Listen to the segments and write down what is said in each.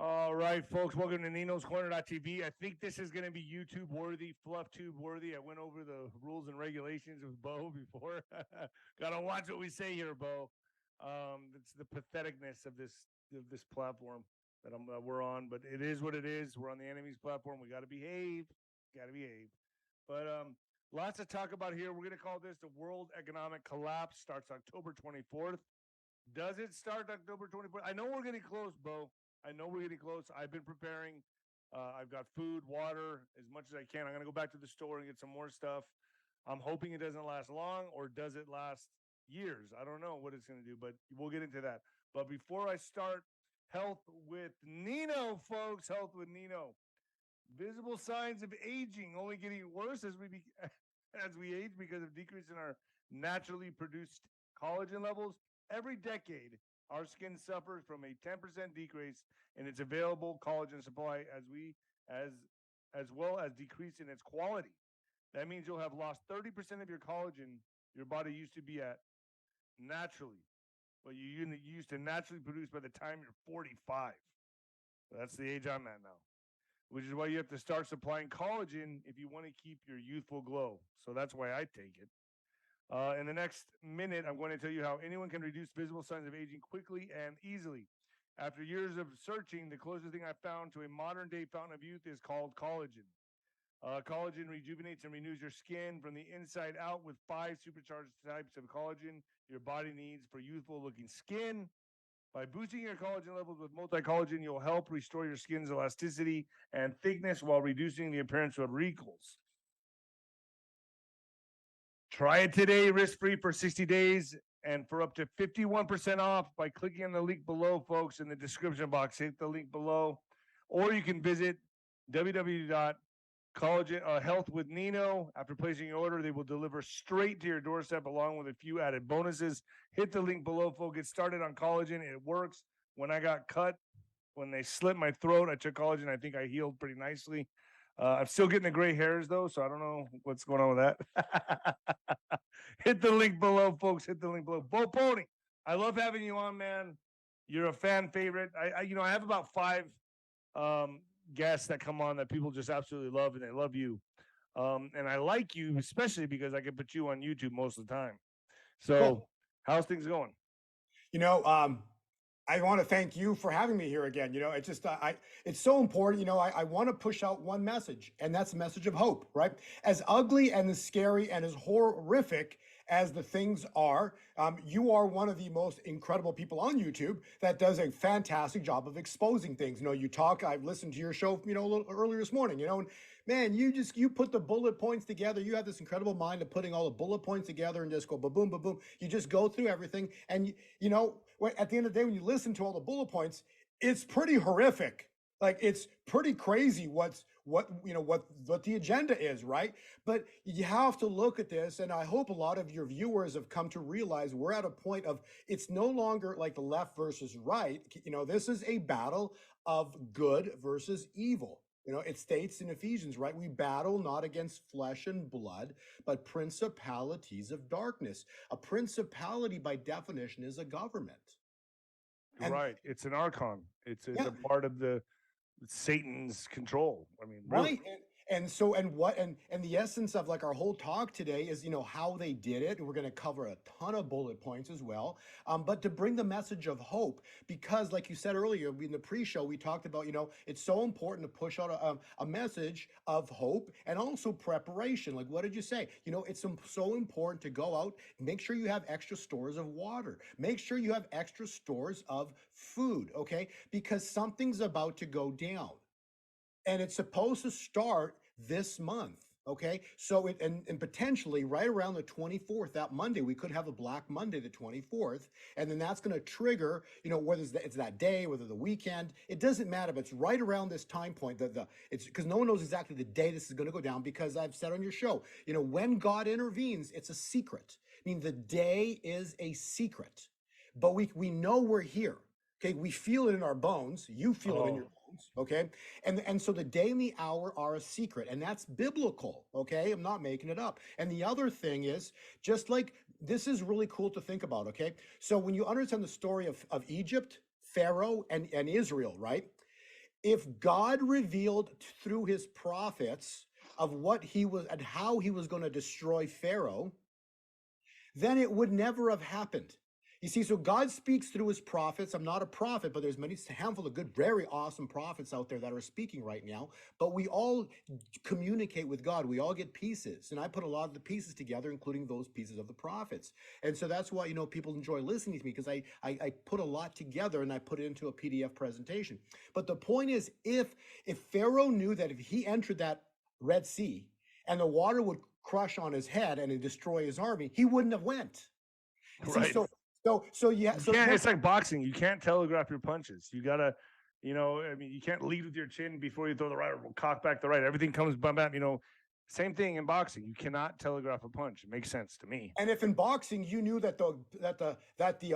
All right, folks, welcome to Nino's Corner.tv. I think this is going to be YouTube worthy, fluff tube worthy. I went over the rules and regulations with Bo before. Got to watch what we say here, Bo. It's the patheticness of this platform that we're on, but it is what it is. We're on the enemy's platform. We got to behave. Got to behave. But lots to talk about here. We're going to call this the World Economic Collapse. Starts October 24th. Does it start October 24th? I know we're getting close, Bo. I know we're getting close. I've been preparing. I've got food, water, as much as I can. I'm going to go back to the store and get some more stuff. I'm hoping it doesn't last long, or does it last years? I don't know what it's going to do, but we'll get into that. But before I start, health with Nino, folks. Health with Nino. Visible signs of aging only getting worse as as we age because of decrease in our naturally produced collagen levels. Every decade, our skin suffers from a 10% decrease in its available collagen supply as well as decrease in its quality. That means you'll have lost 30% of your collagen your body used to be at naturally. Well, you used to naturally produce by the time you're 45. That's the age I'm at now, which is why you have to start supplying collagen if you want to keep your youthful glow. So that's why I take it. In the next minute, I'm going to tell you how anyone can reduce visible signs of aging quickly and easily. After years of searching, the closest thing I found to a modern day fountain of youth is called collagen. Collagen rejuvenates and renews your skin from the inside out with 5 supercharged types of collagen your body needs for youthful looking skin. By boosting your collagen levels with multi-collagen, you'll help restore your skin's elasticity and thickness while reducing the appearance of wrinkles. Try it today, risk-free for 60 days and for up to 51% off by clicking on the link below, folks, in the description box. Hit the link below. Or you can visit www.collagen Health with Nino. After placing your order, they will deliver straight to your doorstep along with a few added bonuses. Hit the link below, folks. Get started on collagen. It works. When I got cut, when they slit my throat, I took collagen. I think I healed pretty nicely. I'm still getting the gray hairs, though, so I don't know what's going on with that. Hit the link below, folks. Hit the link below. Bo Polny, I love having you on, man. You're a fan favorite. I have about 5 guests that come on that people just absolutely love, and they love you. And I like you, especially because I can put you on YouTube most of the time. So, cool. How's things going? I want to thank you for having me here again. It's just, it's so important. I want to push out one message, and that's a message of hope, right? As ugly and as scary and as horrific as the things are, you are one of the most incredible people on YouTube that does a fantastic job of exposing things. I've listened to your show, a little earlier this morning, and man, you put the bullet points together. You have this incredible mind of putting all the bullet points together and just go ba-boom, ba-boom. You just go through everything. And, at the end of the day, when you listen to all the bullet points, it's pretty horrific. Like, it's pretty crazy what the agenda is, right? But you have to look at this, and I hope a lot of your viewers have come to realize we're at a point of, it's no longer like the left versus right. This is a battle of good versus evil. It states in Ephesians, right? We battle not against flesh and blood, but principalities of darkness. A principality, by definition, is a government. Right. It's an archon. It's a part of the Satan's control. I mean, really. Right. And the essence of like our whole talk today is, how they did it. We're going to cover a ton of bullet points as well. But to bring the message of hope, because like you said earlier in the pre-show, we talked about, it's so important to push out a message of hope and also preparation. Like, what did you say? It's so important to go out, make sure you have extra stores of water, make sure you have extra stores of food. Okay. Because something's about to go down. And it's supposed to start this month, okay? So and potentially right around the 24th, that Monday, we could have a Black Monday, the 24th, and then that's going to trigger, whether it's that day, whether the weekend, it doesn't matter, but it's right around this time point. It's because no one knows exactly the day this is going to go down, because I've said on your show, when God intervenes, it's a secret. I mean, the day is a secret, but we know we're here. Okay, we feel it in our bones. You feel it in your bones. Okay, and so the day and the hour are a secret, and that's biblical. Okay, I'm not making it up. And the other thing is, just like this is really cool to think about. Okay, so when you understand the story of Egypt, Pharaoh, and Israel, right? if God revealed through his prophets of what he was and how he was going to destroy Pharaoh, then it would never have happened. You see, so God speaks through his prophets. I'm not a prophet, but there's many handful of good, very awesome prophets out there that are speaking right now. But we all communicate with God. We all get pieces. And I put a lot of the pieces together, including those pieces of the prophets. And so that's why, people enjoy listening to me, because I put a lot together and I put it into a PDF presentation. But the point is, if Pharaoh knew that if he entered that Red Sea and the water would crush on his head and destroy his army, he wouldn't have went. Right. See, so yeah. You So can't, it's like boxing. You can't telegraph your punches. You gotta, you can't lead with your chin before you throw the right or cock back the right. Everything comes bam. Same thing in boxing. You cannot telegraph a punch. It makes sense to me. And if in boxing you knew that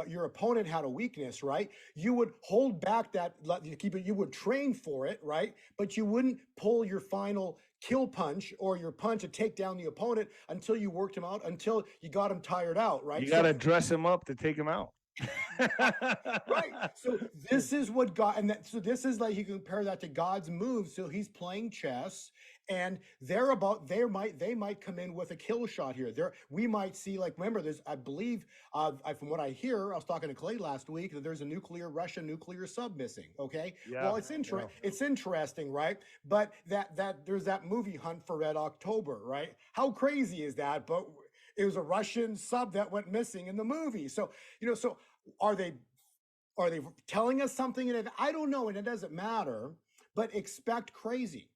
your opponent had a weakness, right? You would hold back that, keep it. You would train for it, right? But you wouldn't pull your final kill punch or your punch to take down the opponent until you worked him out, until you got him tired out, right? You got to dress him up to take him out. Right. So this is what God, so this is like, you can compare that to God's moves. So he's playing chess, and they might come in with a kill shot here. We might see, like, remember, there's, I believe, from what I hear, I was talking to Clay last week, that there's a Russian nuclear sub missing. Okay. Yeah, well, it's interesting, right? But that there's that movie Hunt for Red October, right? How crazy is that? But it was a Russian sub that went missing in the movie. So, so are they telling us something? And I don't know, and it doesn't matter, but expect crazy,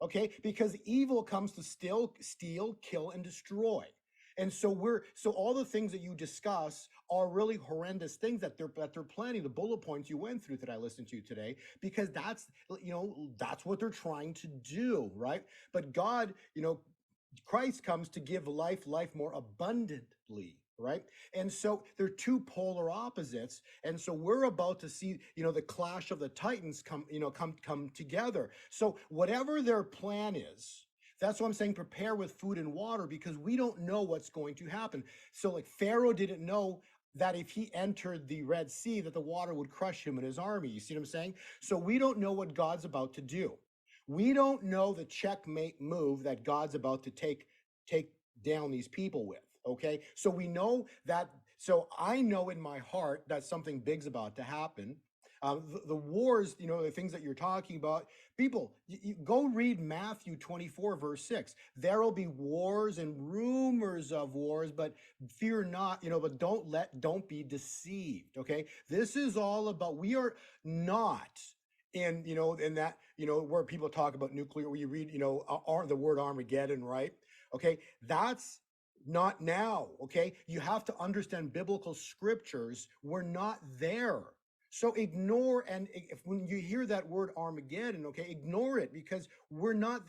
okay? Because evil comes to steal, kill, and destroy. And so all the things that you discuss are really horrendous things that they're planning, the bullet points you went through that I listened to today, because that's what they're trying to do, right? But God, Christ comes to give life more abundantly, right? And so they're two polar opposites. And so we're about to see, the clash of the titans come together. So whatever their plan is, that's what I'm saying, prepare with food and water, because we don't know what's going to happen. So, like, Pharaoh didn't know that if he entered the Red Sea, that the water would crush him and his army. You see what I'm saying? So we don't know what God's about to do. We don't know the checkmate move that God's about to take down these people with, okay? So we know that, so I know in my heart that something big's about to happen. The wars, the things that you're talking about, people, you go read Matthew 24, verse 6. There will be wars and rumors of wars, but fear not, but don't be deceived, okay? This is all about, we are not in that, where people talk about nuclear, where you read, the word Armageddon, right? Okay, that's not now. Okay, you have to understand biblical scriptures. We're not there. So ignore, and when you hear that word Armageddon, okay, ignore it, because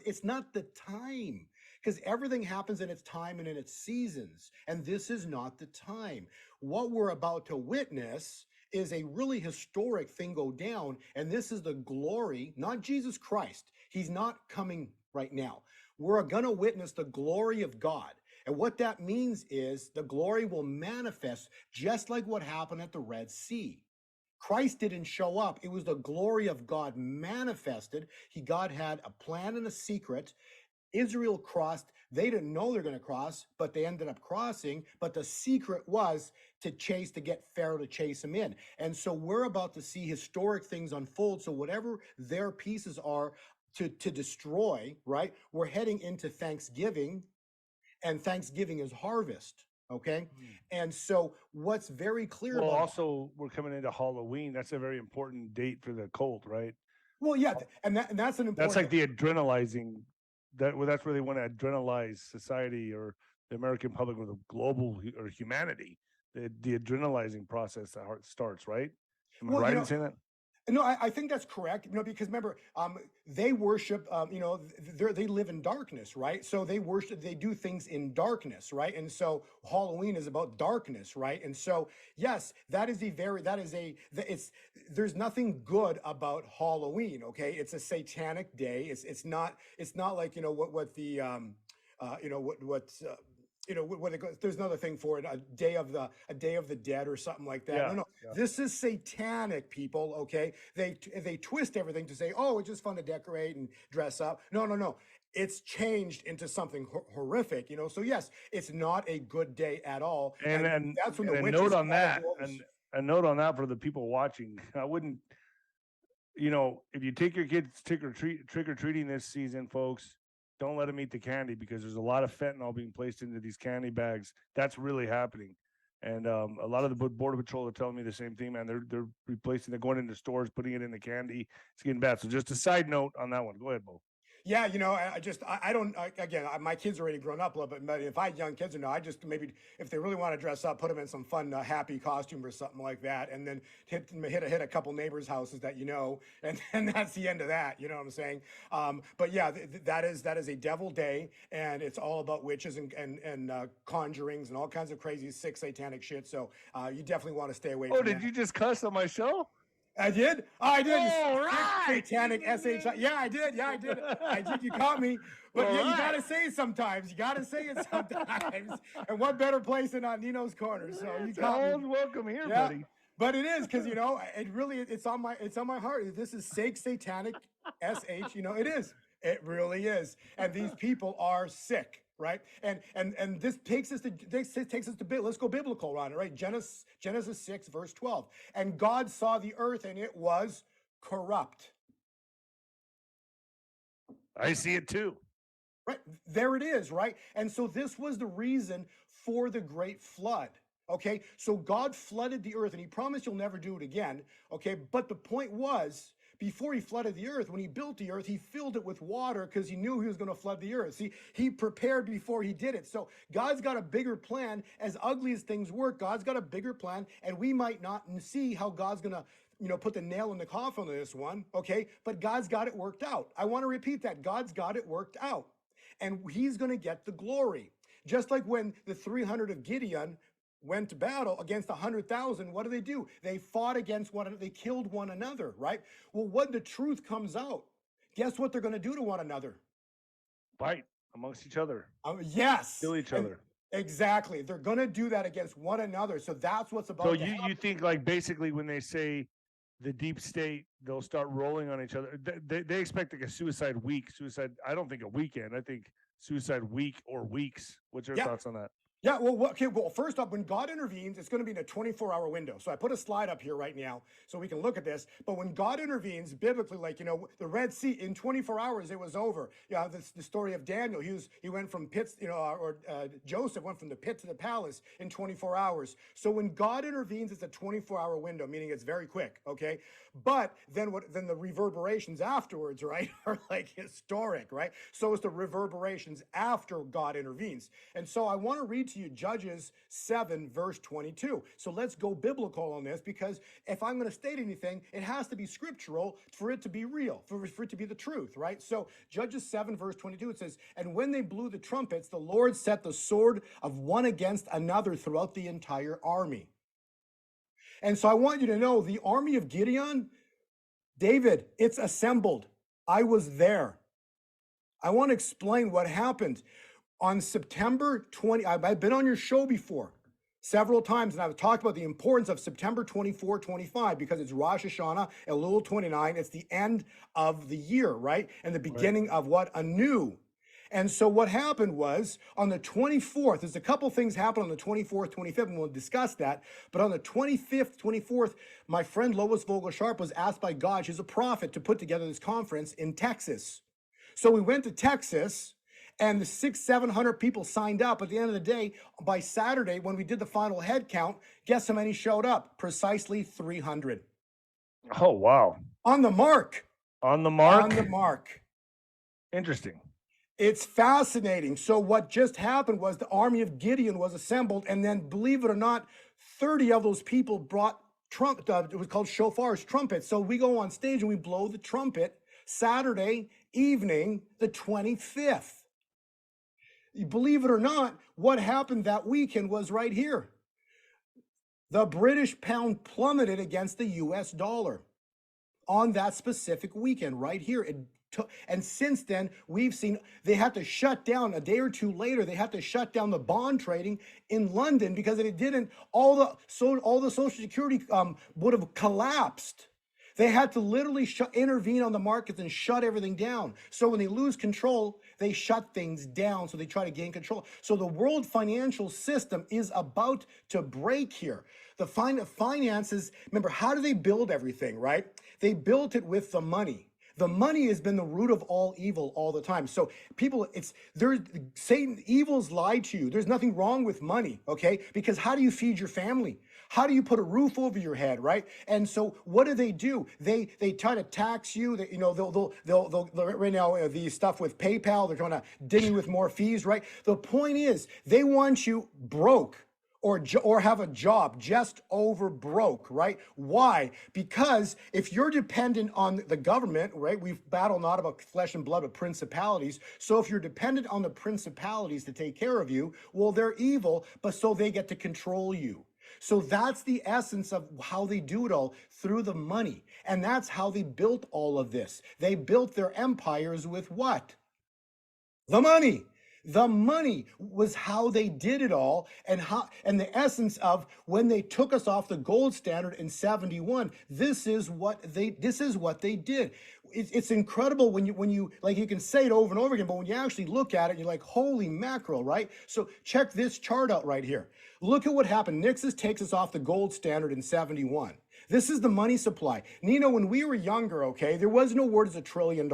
it's not the time, because everything happens in its time and in its seasons, and this is not the time. What we're about to witness is a really historic thing go down, and this is the glory, not Jesus Christ. He's not coming right now. We're going to witness the glory of God. And what that means is the glory will manifest just like what happened at the Red Sea. Christ didn't show up. It was the glory of God manifested. God had a plan and a secret. Israel crossed. They didn't know they're going to cross, but they ended up crossing. But the secret was to get Pharaoh to chase him in. And so we're about to see historic things unfold. So whatever their pieces are to destroy, right? We're heading into Thanksgiving, and Thanksgiving is harvest. Okay. And so what's very clear well, about, also, we're coming into Halloween. That's a very important date for the cult, right? well, yeah, and that's an important, that's like the adrenalizing, that's where they want to adrenalize society or the American public or the global or humanity. The adrenalizing process that starts, right? Am I right in saying that? No, I think that's correct. Because remember, they worship. They live in darkness, right? So they do things in darkness, right? And so Halloween is about darkness, right? And so yes, there's nothing good about Halloween. Okay, it's a satanic day. It's not like what the you know, what it goes, there's another thing for it, a day of the dead or something like that. Yeah, No, yeah. this is satanic, people. Okay, they twist everything to say, oh, it's just fun to decorate and dress up. No. It's changed into something horrific, you know. So yes, it's not a good day at all, And and and that's when the and a witches note on try to that, do all and this. a note on that for the people watching. I wouldn't, if you take your kids trick or treating this season, folks, don't let them eat the candy because there's a lot of fentanyl being placed into these candy bags. That's really happening. And a lot of the border patrol are telling me the same thing, man. They're replacing, they're going into stores, putting it in the candy. It's getting bad. So just a side note on that one. Go ahead, Bo. Yeah, you know, I don't, again, my kids are already grown up a little bit, but if I had young kids or no, I just maybe, if they really want to dress up, put them in some fun, happy costume or something like that, and then hit a couple neighbors' houses that you know, and that's the end of that, you know what I'm saying? But yeah, that is a devil day, and it's all about witches and conjurings and all kinds of crazy, sick, satanic shit, so you definitely want to stay away Oh, from did that. you just cuss on my show? I did. I did. All right. Satanic SH. Yeah, I did. Yeah, I did. I did. You caught me. But All yeah, you right. got to say it sometimes. You got to say it sometimes. And what better place than on Nino's Corner? So you caught me. Welcome here, Yeah. buddy. But it is because, you know, it really, it's on my heart. This is satanic SH. You know, it is. It really is. And these people are sick. Right, and this takes us to let's go biblical on it, right? Genesis 6 verse 12, and God saw the earth and it was corrupt. I see it too. Right, there it is, right? And so this was the reason for the great flood. Okay, so God flooded the earth and he promised you'll never do it again. Okay, but the point was, before he flooded the earth, when he built the earth, he filled it with water because he knew he was going to flood the earth. See, he prepared before he did it. So God's got a bigger plan. As ugly as things work, God's got a bigger plan, and we might not see how God's going to, you know, put the nail in the coffin of this one, okay? But God's got it worked out. I want to repeat that. God's got it worked out, and he's going to get the glory. Just like when the 300 of Gideon went to battle against 100,000, what do? They fought against one another. They killed one another, right? Well, when the truth comes out, guess what they're going to do to one another? Fight amongst each other. Yes. Kill each other. Exactly. They're going to do that against one another. So that's what's about so to happen. You think, like, basically when they say the deep state, they'll start rolling on each other. They expect like a suicide week. I don't think a weekend. I think suicide week or weeks. What's your thoughts on that? Yeah, well, first up, when God intervenes, it's going to be in a 24-hour window. So I put a slide up here right now so we can look at this. But when God intervenes, biblically, like, you know, the Red Sea, in 24 hours, it was over. Yeah, the story of Daniel, he went from pits, you know, Joseph went from the pit to the palace in 24 hours. So when God intervenes, it's a 24-hour window, meaning it's very quick, okay? But then the reverberations afterwards, right, are like historic, right? So it's the reverberations after God intervenes. And so I want to read to you Judges 7 verse 22. So let's go biblical on this, because if I'm going to state anything, it has to be scriptural for it to be real, for it to be the truth, right? So Judges 7 verse 22, it says, and when they blew the trumpets, the Lord set the sword of one against another throughout the entire army. And so I want you to know the army of Gideon, David, it's assembled. I was there. I want to explain what happened. On September 20, I've been on your show before several times, and I've talked about the importance of September 24, 25, because it's Rosh Hashanah, Elul 29. It's the end of the year, right? And the beginning of what? A new. And so what happened was on the 24th, there's a couple things happened on the 24th, 25th, and we'll discuss that. But on the 25th, 24th, my friend Lois Vogel-Sharp was asked by God, she's a prophet, to put together this conference in Texas. So we went to Texas, and the 600-700 people signed up. At the end of the day, by Saturday, when we did the final head count, guess how many showed up? Precisely 300. Oh, wow. On the mark. On the mark? On the mark. Interesting. It's fascinating. So what just happened was the army of Gideon was assembled, and then, believe it or not, 30 of those people brought it was called shofars, trumpets. So we go on stage and we blow the trumpet Saturday evening, the 25th. Believe it or not, what happened that weekend was right here. The British pound plummeted against the US dollar on that specific weekend right here. It And since then, we've seen they had to shut down a day or two later. They had to shut down the bond trading in London because if it didn't, all the Social Security would have collapsed. They had to literally intervene on the markets and shut everything down. So when they lose control, they shut things down. So they try to gain control. So the world financial system is about to break here. The finances, remember, how do they build everything, right? They built it with the money. The money has been the root of all evil all the time. So people, Satan, evil's lied to you. There's nothing wrong with money, okay? Because how do you feed your family? How do you put a roof over your head, right? And so what do? They try to tax you. They'll right now the stuff with PayPal. They're trying to ding you with more fees, right? The point is they want you broke. Or have a job just over broke, right? Why? Because if you're dependent on the government, right? We've battled not about flesh and blood, but principalities. So if you're dependent on the principalities to take care of you, well, they're evil, but so they get to control you. So that's the essence of how they do it all, through the money. And that's how they built all of this. They built their empires with what? The money. The money was how they did it all, and the essence of when they took us off the gold standard in 71. This is what they did. It's incredible when you like, you can say it over and over again, but when you actually look at it, you're like, holy mackerel, right? So check this chart out right here. Look at what happened. Nixon takes us off the gold standard in 71. This is the money supply. Nino, when we were younger, okay, there was no word as $1 trillion.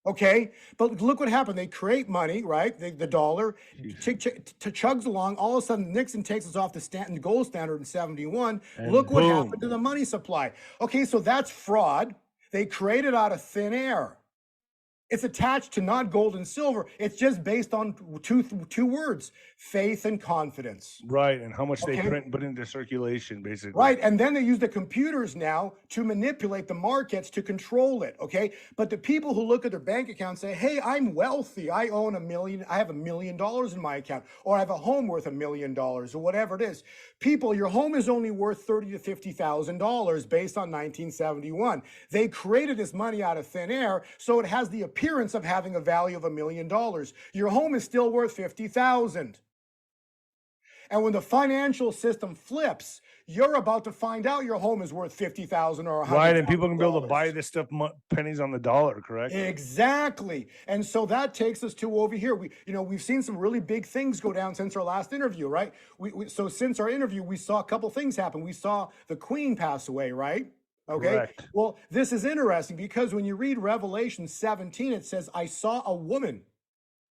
Okay, but look what happened. They create money, right? The dollar chugs along. All of a sudden, Nixon takes us off the gold standard in 71. And look what happened to the money supply. Okay, so that's fraud. They created out of thin air. It's attached to not gold and silver. It's just based on two words: faith and confidence. Right, and how much they print and put into circulation, basically. Right, and then they use the computers now to manipulate the markets to control it, okay? But the people who look at their bank account say, hey, I'm wealthy. I own I have $1 million in my account, or I have a home worth $1 million, or whatever it is. People, your home is only worth $30,000 to $50,000 based on 1971. They created this money out of thin air, so it has the appearance of having a value of $1 million. Your home is still worth $50,000. And when the financial system flips, you're about to find out your home is worth $50,000 or $100,000. Right, and people can be able to buy this stuff pennies on the dollar, correct? Exactly. And so that takes us to over here. We've seen some really big things go down since our last interview, right? So since our interview, we saw a couple things happen. We saw the Queen pass away, right? Okay. Correct. Well, this is interesting because when you read Revelation 17, it says, I saw a woman,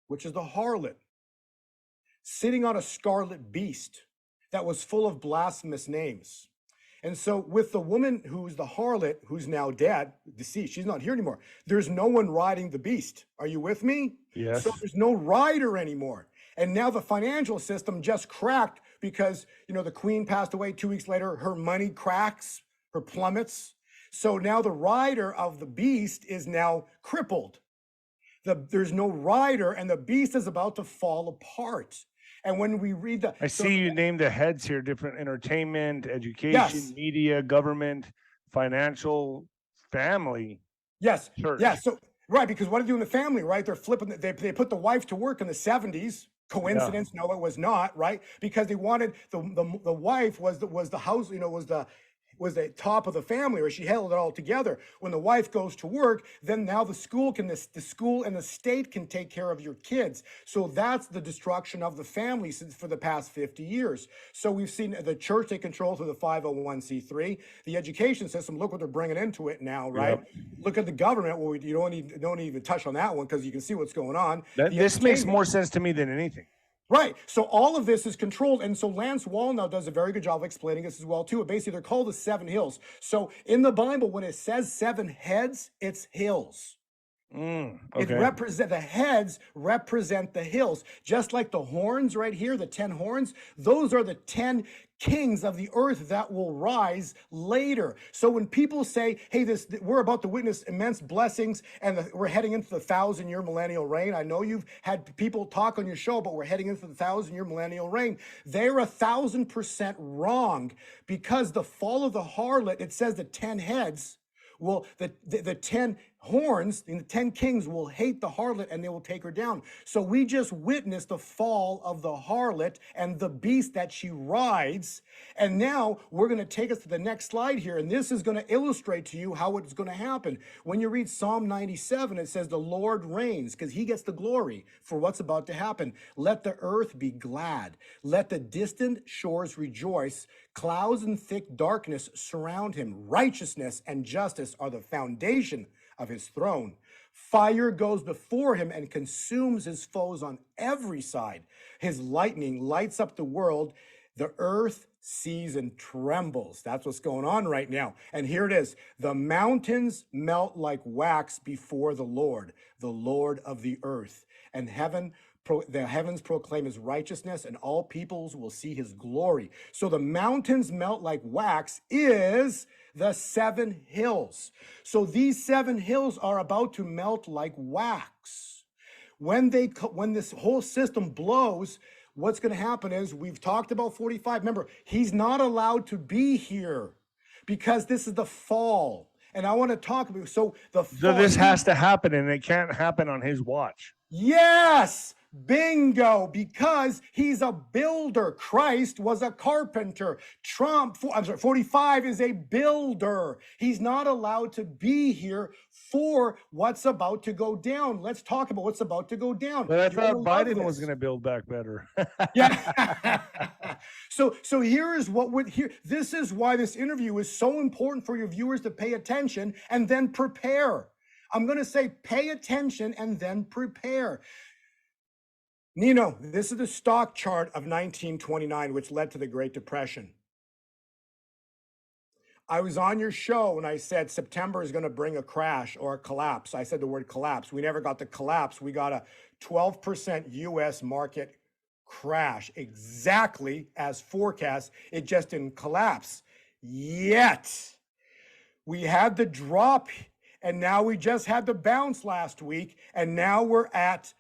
which is the harlot, sitting on a scarlet beast that was full of blasphemous names. And so with the woman who's the harlot, who's now dead, deceased, she's not here anymore. There's no one riding the beast. Are you with me? Yes. So there's no rider anymore. And now the financial system just cracked because, the Queen passed away 2 weeks later. Her money cracks, her plummets. So now the rider of the beast is now crippled. There's no rider, and the beast is about to fall apart. And when we read I see you named the heads here: different entertainment, education, media, government, financial, family. Yes. Church. Yeah. So right, because what do they do in the family, right? They're flipping. They put the wife to work in the 70s. Coincidence? Yeah. No, it was not, right? Because they wanted the wife was the house, was the top of the family, or she held it all together. When the wife goes to work, then now the school and the state can take care of your kids. So that's the destruction of the family for the past 50 years. So we've seen the church they control through the 501c3, the education system. Look what they're bringing into it now, right? Yep. Look at the government. Well, you don't even touch on that one because you can see what's going on. This makes more sense to me than anything. Right. So all of this is controlled. And so Lance Wallnau does a very good job of explaining this as well, too. Basically, they're called the 7 hills. So in the Bible, when it says 7 heads, it's hills. Okay. The heads represent the hills. Just like the horns right here, the 10 horns, those are the 10 kings of the earth that will rise later. So when people say, hey, we're about to witness immense blessings and we're heading into the 1,000-year millennial reign. I know you've had people talk on your show, but we're heading into the 1,000-year millennial reign. They're 1,000% wrong, because the fall of the harlot, it says the 10 heads. Well, the 10 horns, and the 10 kings will hate the harlot and they will take her down. So we just witnessed the fall of the harlot and the beast that she rides. And now we're going to take us to the next slide here. And this is going to illustrate to you how it's going to happen. When you read Psalm 97, it says the Lord reigns because he gets the glory for what's about to happen. Let the earth be glad. Let the distant shores rejoice. Clouds and thick darkness surround him. Righteousness and justice are the foundation of his throne. Fire goes before him and consumes his foes on every side. His lightning lights up the world. The earth sees and trembles. That's what's going on right now. And here it is. The mountains melt like wax before the Lord of the earth. And the heavens proclaim his righteousness, and all peoples will see his glory. So the mountains melt like wax is the 7 hills. So these 7 hills are about to melt like wax. When this whole system blows, what's going to happen is, we've talked about 45. Remember, he's not allowed to be here because this is the fall. And I want to talk about, so this has to happen, and it can't happen on his watch. Yes, bingo, because he's a builder. Christ was a carpenter. 45 is a builder. He's not allowed to be here for what's about to go down. Let's talk about what's about to go down. But I thought Biden was going to build back better. Yeah. So here is what would here. This is why this interview is so important for your viewers to pay attention and then prepare. I'm going to say pay attention and then prepare. Nino, this is the stock chart of 1929, which led to the Great Depression. I was on your show and I said September is going to bring a crash or a collapse. I said the word collapse. We never got the collapse. We got a 12% U.S. market crash, exactly as forecast. It just didn't collapse yet. We had the drop, and now we just had the bounce last week, and now we're at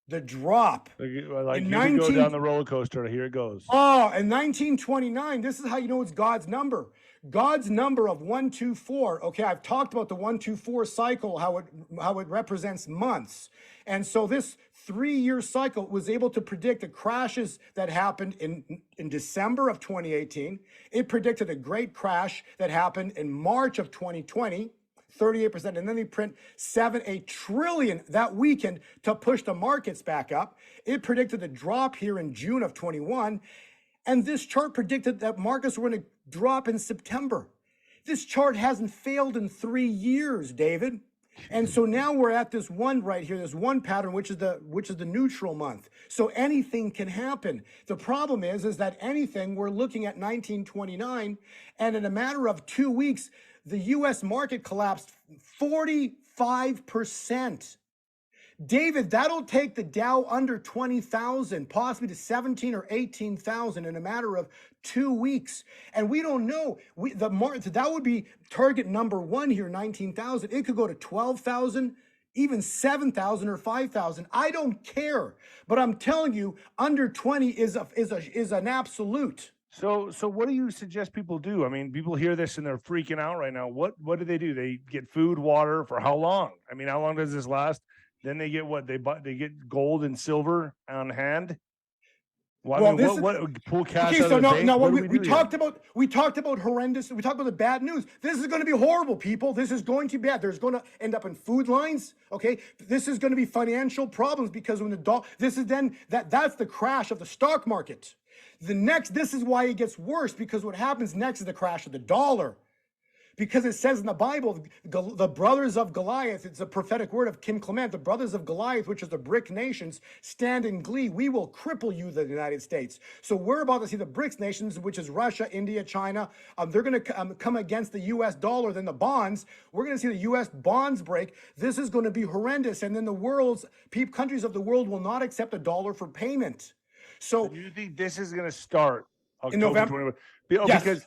the drop. Like you go down the roller coaster, here it goes. Oh, in 1929, this is how you know it's God's number. God's number of 124. Okay, I've talked about the 124 cycle, how it represents months. And so this 3-year cycle was able to predict the crashes that happened in December of 2018. It predicted a great crash that happened in March of 2020. 38%, and then they print 8 trillion that weekend to push the markets back up. It predicted a drop here in June of 21, and this chart predicted that markets were going to drop in September. This chart hasn't failed in 3 years, David. And so now we're at this one right here, this one pattern, which is the neutral month. So anything can happen. The problem is that anything, we're looking at 1929, and in a matter of 2 weeks, the U.S. market collapsed 45%. David, that'll take the Dow under 20,000, possibly to 17 or 18,000 in a matter of 2 weeks. And we don't know. That would be target number 1 here, 19,000. It could go to 12,000, even 7,000 or 5,000. I don't care. But I'm telling you, under 20 is an absolute. So what do you suggest people do? I mean, people hear this and they're freaking out right now. What do? They get food, water for how long? I mean, how long does this last? Then they get what? They get gold and silver on hand. Well, pull cash okay, out so of the bank? no, we talked about horrendous. We talked about the bad news. This is going to be horrible, people. This is going to be bad. There's going to end up in food lines. Okay, this is going to be financial problems because when that's the crash of the stock market. This is why it gets worse, because what happens next is the crash of the dollar. Because it says in the Bible, the brothers of Goliath, it's a prophetic word of Kim Clement, the brothers of Goliath, which is the BRIC nations, stand in glee. We will cripple you, the United States. So we're about to see the BRICS nations, which is Russia, India, China. They're going to come against the U.S. dollar, then the bonds. We're going to see the U.S. bonds break. This is going to be horrendous. And then countries of the world will not accept a dollar for payment. So do you think this is going to start in November? Yes. Because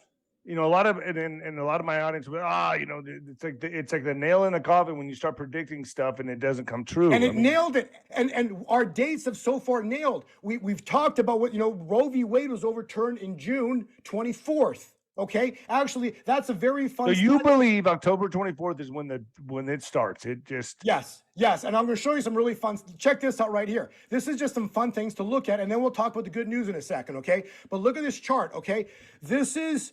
a lot of and a lot of my audience, it's like the nail in the coffin when you start predicting stuff and it doesn't come true. And nailed it. And our dates have so far nailed. We've talked about what Roe v. Wade was overturned in June 24th. Okay, actually, that's a very So fun you study. believe October 24th is when it starts? It just Yes, yes, and I'm going to show you some really fun. Check this out right here. This is just some fun things to look at, and then we'll talk about the good news in a second. Okay, but look at this chart. Okay, this is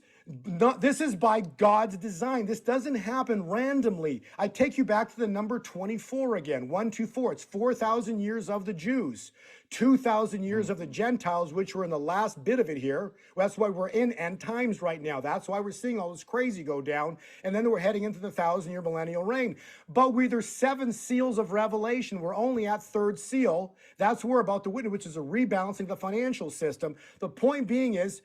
by God's design. This doesn't happen randomly. I take you back to the number 24 again. 1, 2, 4. It's 4,000 years of the Jews, 2,000 years of the Gentiles, which were in the last bit of it here. That's why we're in end times right now. That's why we're seeing all this crazy go down. And then we're heading into the 1,000-year millennial reign. But there's 7 seals of Revelation. We're only at 3rd seal. That's what we're about to witness, which is a rebalancing of the financial system. The point being is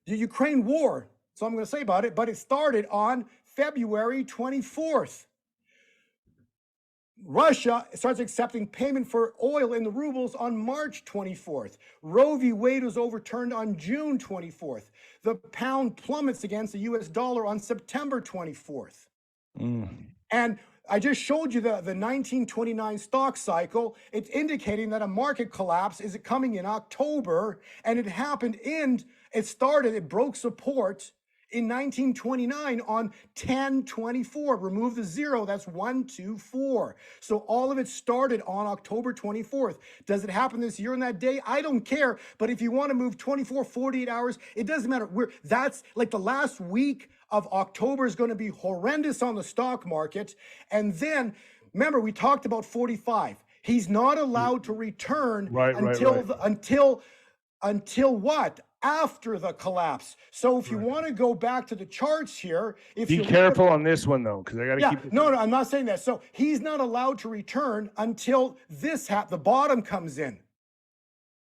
the Ukraine war. So I'm going to say about it, but it started on February 24th. Russia starts accepting payment for oil in the rubles on March 24th. Roe v. Wade was overturned on June 24th. The pound plummets against the US dollar on September 24th. And I just showed you the 1929 stock cycle. It's indicating that a market collapse is coming in October, and it happened it broke support in 1929 on 10/24. Remove the 0, that's 1, 2, 4. So all of it started on October 24th. Does it happen this year on that day? I don't care. But if you want to move 24, 48 hours, it doesn't matter. That's like the last week of October is going to be horrendous on the stock market. And then, remember, we talked about 45. He's not allowed to return until what? After the collapse. So if you want to go back to the charts here, be careful on this one though, because I got to keep. No, I'm not saying that. So he's not allowed to return until the bottom comes in.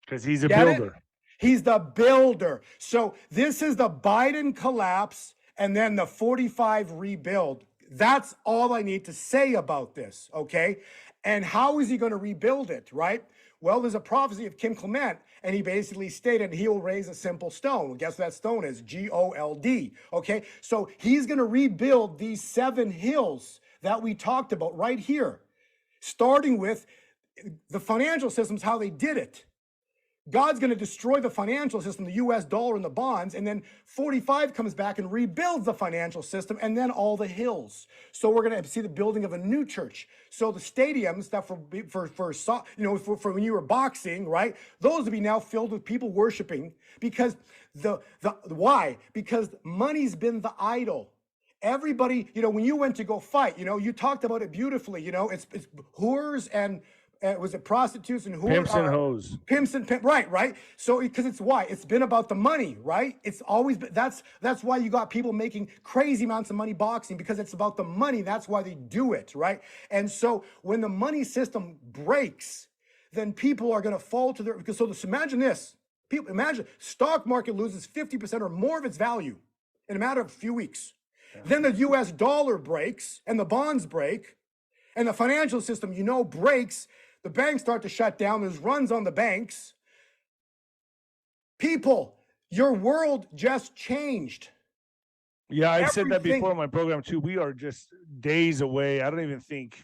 Because he's a builder. He's the builder. So this is the Biden collapse and then the 45 rebuild. That's all I need to say about this, okay? And how is he going to rebuild it, right? Well, there's a prophecy of Kim Clement, and he basically stated he will raise a simple stone. Well, guess what that stone is? Gold, okay? So he's going to rebuild these 7 hills that we talked about right here, starting with the financial systems, how they did it. God's going to destroy the financial system, the US dollar and the bonds, and then 45 comes back and rebuilds the financial system, and then all the hills. So we're going to see the building of a new church. So the stadiums that for when you were boxing, right? Those will be now filled with people worshiping because why? Because money's been the idol. Everybody, when you went to go fight, you talked about it beautifully. It's whores and was it prostitutes and pimps and hoes? Pimps and right. So because it's been about the money, right? It's always been, that's why you got people making crazy amounts of money boxing, because it's about the money. That's why they do it, right? And so when the money system breaks, then people are going to fall to imagine this. Imagine stock market loses 50% or more of its value in a matter of a few weeks. Yeah. Then the US dollar breaks and the bonds break and the financial system, breaks. The banks start to shut down. There's runs on the banks. People, your world just changed. Yeah, I've said that before on my program too. We are just days away. I don't even think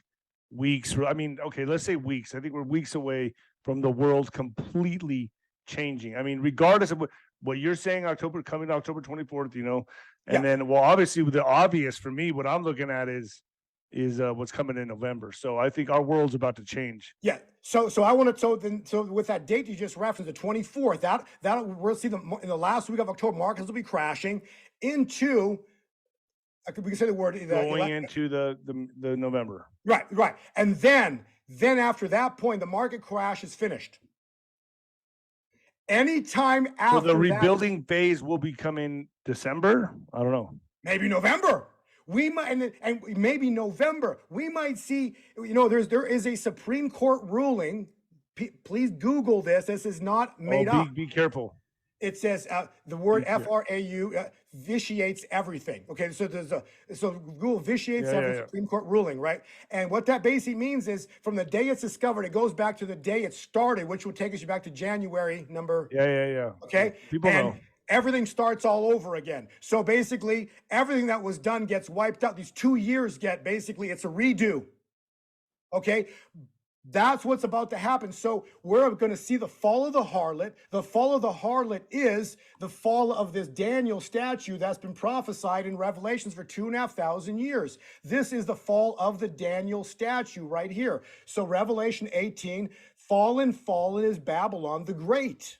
weeks. I mean, okay, let's say weeks. I think we're weeks away from the world completely changing. I mean, regardless of what you're saying, October 24th, and then, well, obviously the obvious for me, what I'm looking at is what's coming in November. So I think our world's about to change. Yeah. So I want to, so with that date you just referenced, the 24th, that we'll see in the last week of October, markets will be crashing into, we can say the word. Going into the November. Right. And then after that point, the market crash is finished. Anytime after so the rebuilding phase will be coming December? I don't know. Maybe November. We might, and maybe November, we might see, there is a Supreme Court ruling. Please Google this. This is not made up. Be careful. It says the word FRAU vitiates everything. Okay, so so Google vitiates every Supreme Court ruling, right? And what that basically means is from the day it's discovered, it goes back to the day it started, which will take us back to January number. Yeah. Okay, people know. Everything starts all over again. So basically, everything that was done gets wiped out. These 2 years it's a redo. Okay? That's what's about to happen. So we're going to see the fall of the harlot. The fall of the harlot is the fall of this Daniel statue that's been prophesied in Revelations for 2,500 years. This is the fall of the Daniel statue right here. So Revelation 18, fallen is Babylon the Great.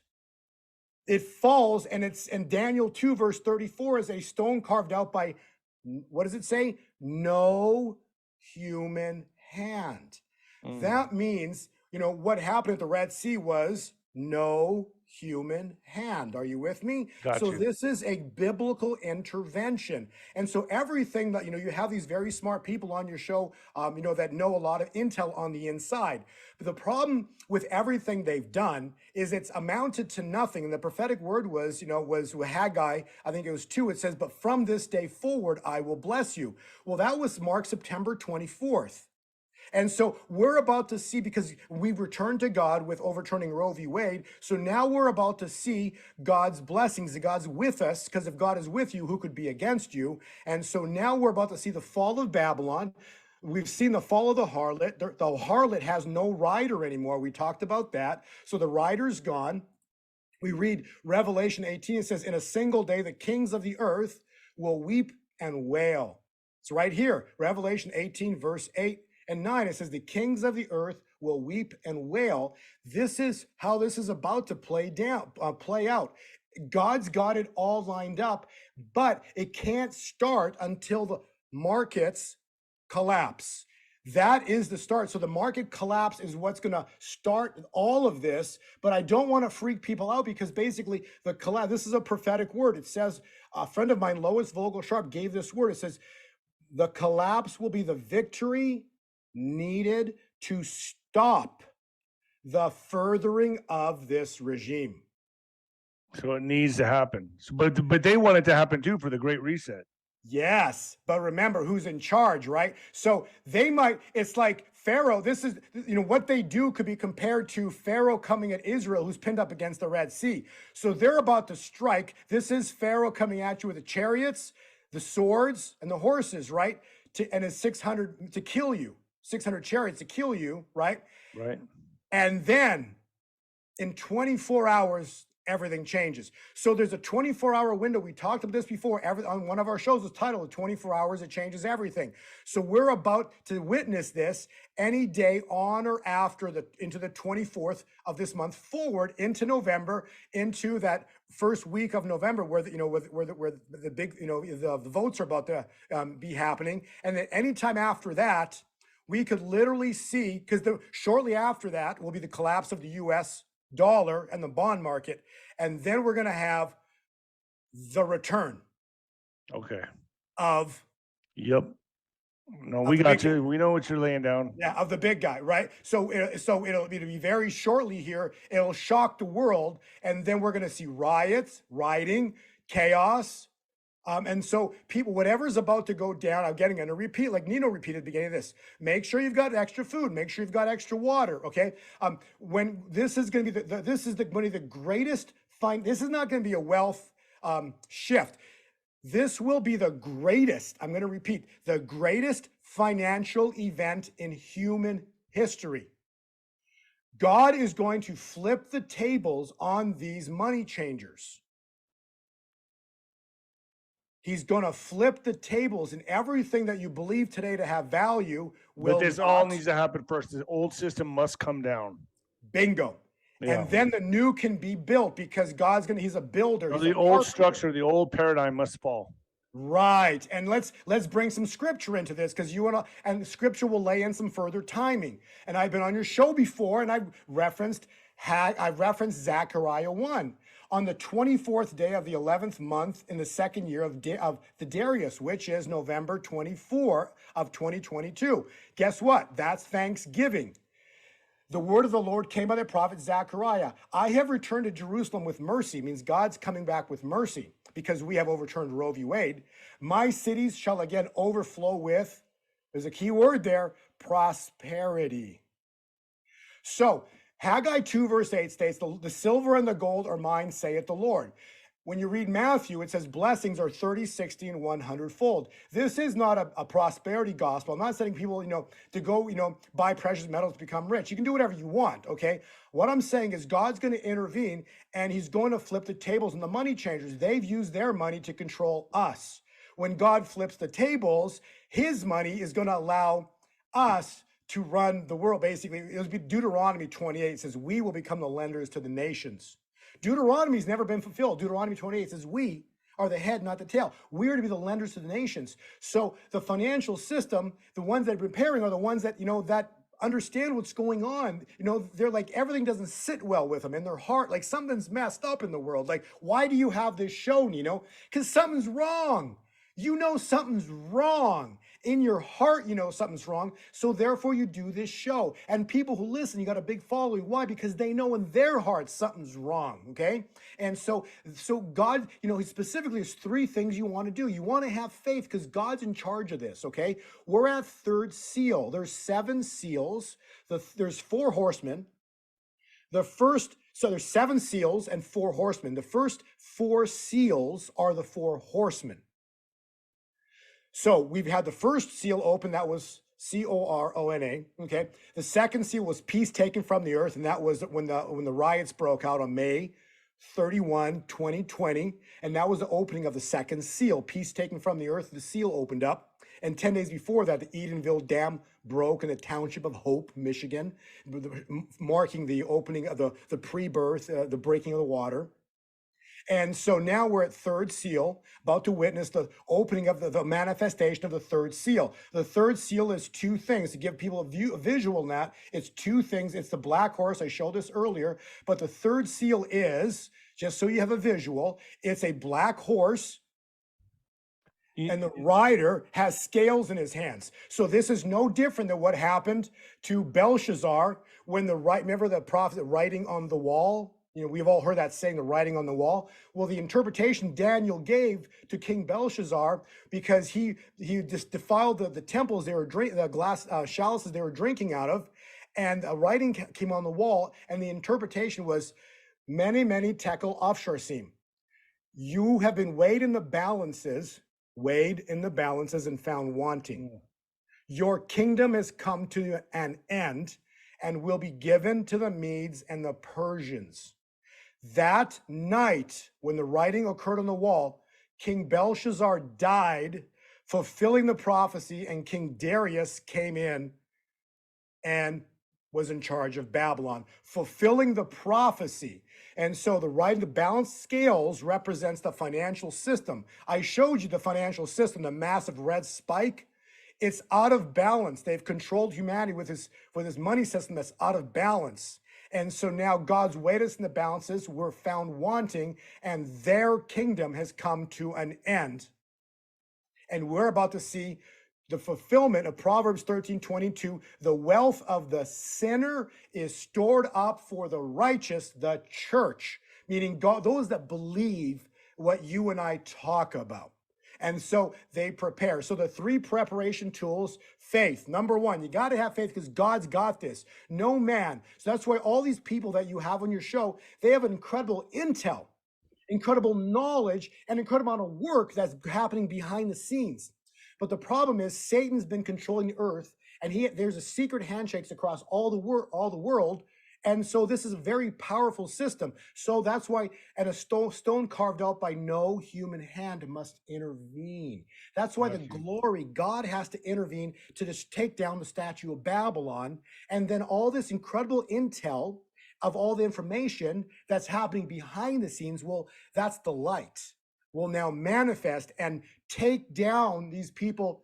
It falls, and it's in Daniel 2, verse 34, is a stone carved out by, what does it say? No human hand. That means, what happened at the Red Sea was no human hand. Are you with me? So this is a biblical intervention. And so everything that, you have these very smart people on your show, that know a lot of intel on the inside. But the problem with everything they've done is it's amounted to nothing. And the prophetic word was Haggai, I think it was 2. It says, but from this day forward, I will bless you. Well, that was marked September 24th. And so we're about to see, because we've returned to God with overturning Roe v. Wade, so now we're about to see God's blessings, that God's with us, because if God is with you, who could be against you? And so now we're about to see the fall of Babylon. We've seen the fall of the harlot. The harlot has no rider anymore. We talked about that. So the rider's gone. We read Revelation 18. It says, in a single day, the kings of the earth will weep and wail. It's right here, Revelation 18, verse 8 and 9. It says, the kings of the earth will weep and wail. This is how this is about to play out. God's got it all lined up, but it can't start until the markets collapse. That is the start. So the market collapse is what's going to start all of this. But I don't want to freak people out, because basically the collapse, this is a prophetic word. It says, a friend of mine, Lois Vogel-Sharp, gave this word. It says, the collapse will be the victory needed to stop the furthering of this regime. So it needs to happen. But they want it to happen too for the Great Reset. Yes, but remember who's in charge, right? So they might, it's like Pharaoh, this is, what they do could be compared to Pharaoh coming at Israel, who's pinned up against the Red Sea. So they're about to strike. This is Pharaoh coming at you with the chariots, the swords, and the horses, right? And his 600 to kill you. 600 chariots to kill you, right? Right. And then in 24 hours, everything changes. So there's a 24-hour window. We talked about this before. On one of our shows was titled 24 Hours, It Changes Everything. So we're about to witness this any day on or after into the 24th of this month forward into November, into that first week of November where the big, the votes are about to be happening. And then anytime after that, we could literally see, because shortly after that will be the collapse of the U.S. dollar and the bond market, and then we're going to have the return. Okay. Of. Yep. No, we got you. We know what you're laying down. Yeah, of the big guy, right? So it'll be very shortly here. It'll shock the world, and then we're going to see riots, rioting, chaos. And so people, whatever's about to go down, I'm going to repeat, like Nino repeated at the beginning of this, make sure you've got extra food, make sure you've got extra water, okay? When this is going to be, this is going to be the greatest, this is not going to be a wealth shift. This will be the greatest, I'm going to repeat, the greatest financial event in human history. God is going to flip the tables on these money changers. He's going to flip the tables, and everything that you believe today to have value will. But this all needs to happen first. The old system must come down. Bingo. Yeah. And then the new can be built, because he's a builder. So the old structure, the old paradigm must fall. Right. And let's bring some scripture into this, because and scripture will lay in some further timing. And I've been on your show before, and I've referenced Zechariah 1. On the 24th day of the 11th month in the second year of the Darius, which is November 24 of 2022. Guess what? That's Thanksgiving. The word of the Lord came by the prophet Zechariah. I have returned to Jerusalem with mercy, means God's coming back with mercy, because we have overturned Roe v. Wade. My cities shall again overflow with, there's a key word there, prosperity. So, Haggai 2 verse 8 states, the silver and the gold are mine, saith the Lord. When you read Matthew, it says blessings are 30, 60, and 100 fold. This is not a prosperity gospel. I'm not saying people, to go, buy precious metals to become rich. You can do whatever you want, okay? What I'm saying is God's going to intervene and he's going to flip the tables on the money changers. They've used their money to control us. When God flips the tables, his money is going to allow us to run the world. Basically, it would be Deuteronomy 28 says, we will become the lenders to the nations. Deuteronomy's never been fulfilled. Deuteronomy 28 says we are the head, not the tail. We are to be the lenders to the nations. So the financial system, the ones that are preparing are the ones that, that understand what's going on. They're like, everything doesn't sit well with them in their heart. Like something's messed up in the world. Like, why do you have this show, Because something's wrong. Something's wrong. In your heart, something's wrong. So therefore you do this show. And people who listen, you got a big following. Why? Because they know in their heart something's wrong. Okay. And so God, he specifically has three things you want to do. You want to have faith because God's in charge of this. Okay. We're at third seal. There's 7 seals. There's 4 horsemen. So there's 7 seals and 4 horsemen. The first 4 seals are the 4 horsemen. So we've had the first seal open, that was Corona. Okay. The second seal was peace taken from the earth, and that was when the riots broke out on May 31, 2020. And that was the opening of the second seal, peace taken from the earth. The seal opened up. And 10 days before that, the Edenville Dam broke in the township of Hope, Michigan, marking the opening of the pre-birth, the breaking of the water. And so now we're at third seal, about to witness the opening of the manifestation of the third seal. The third seal is 2 things. To give people a visual on that, it's 2 things. It's the black horse. I showed this earlier. But the third seal is, just so you have a visual, it's a black horse. And the rider has scales in his hands. So this is no different than what happened to Belshazzar when remember the prophet writing on the wall? We've all heard that saying, the writing on the wall. Well, the interpretation Daniel gave to King Belshazzar, because he just defiled the temples they were the glass chalices they were drinking out of, and a writing came on the wall, and the interpretation was, many, many tekel offshore seam. You have been weighed in the balances and found wanting. Your kingdom has come to an end and will be given to the Medes and the Persians. That night, when the writing occurred on the wall, King Belshazzar died, fulfilling the prophecy, and King Darius came in and was in charge of Babylon, fulfilling the prophecy. And so the balanced scales represents the financial system. I showed you the financial system, the massive red spike. It's out of balance. They've controlled humanity with this money system that's out of balance. And so now God's weighed us in the balances. We're found wanting, and their kingdom has come to an end. And we're about to see the fulfillment of Proverbs 13:22. The wealth of the sinner is stored up for the righteous, the church, meaning God, those that believe what you and I talk about. And so they prepare. So the 3 preparation tools, faith. Number 1, you got to have faith because God's got this. No man. So that's why all these people that you have on your show, they have an incredible intel, incredible knowledge, and incredible amount of work that's happening behind the scenes. But the problem is Satan's been controlling the earth, and there's a secret handshakes across all the world. And so this is a very powerful system. So that's why, and a stone carved out by no human hand must intervene. That's why the glory, God has to intervene to just take down the statue of Babylon. And then all this incredible intel of all the information that's happening behind the scenes, well, that's the light, will now manifest and take down these people.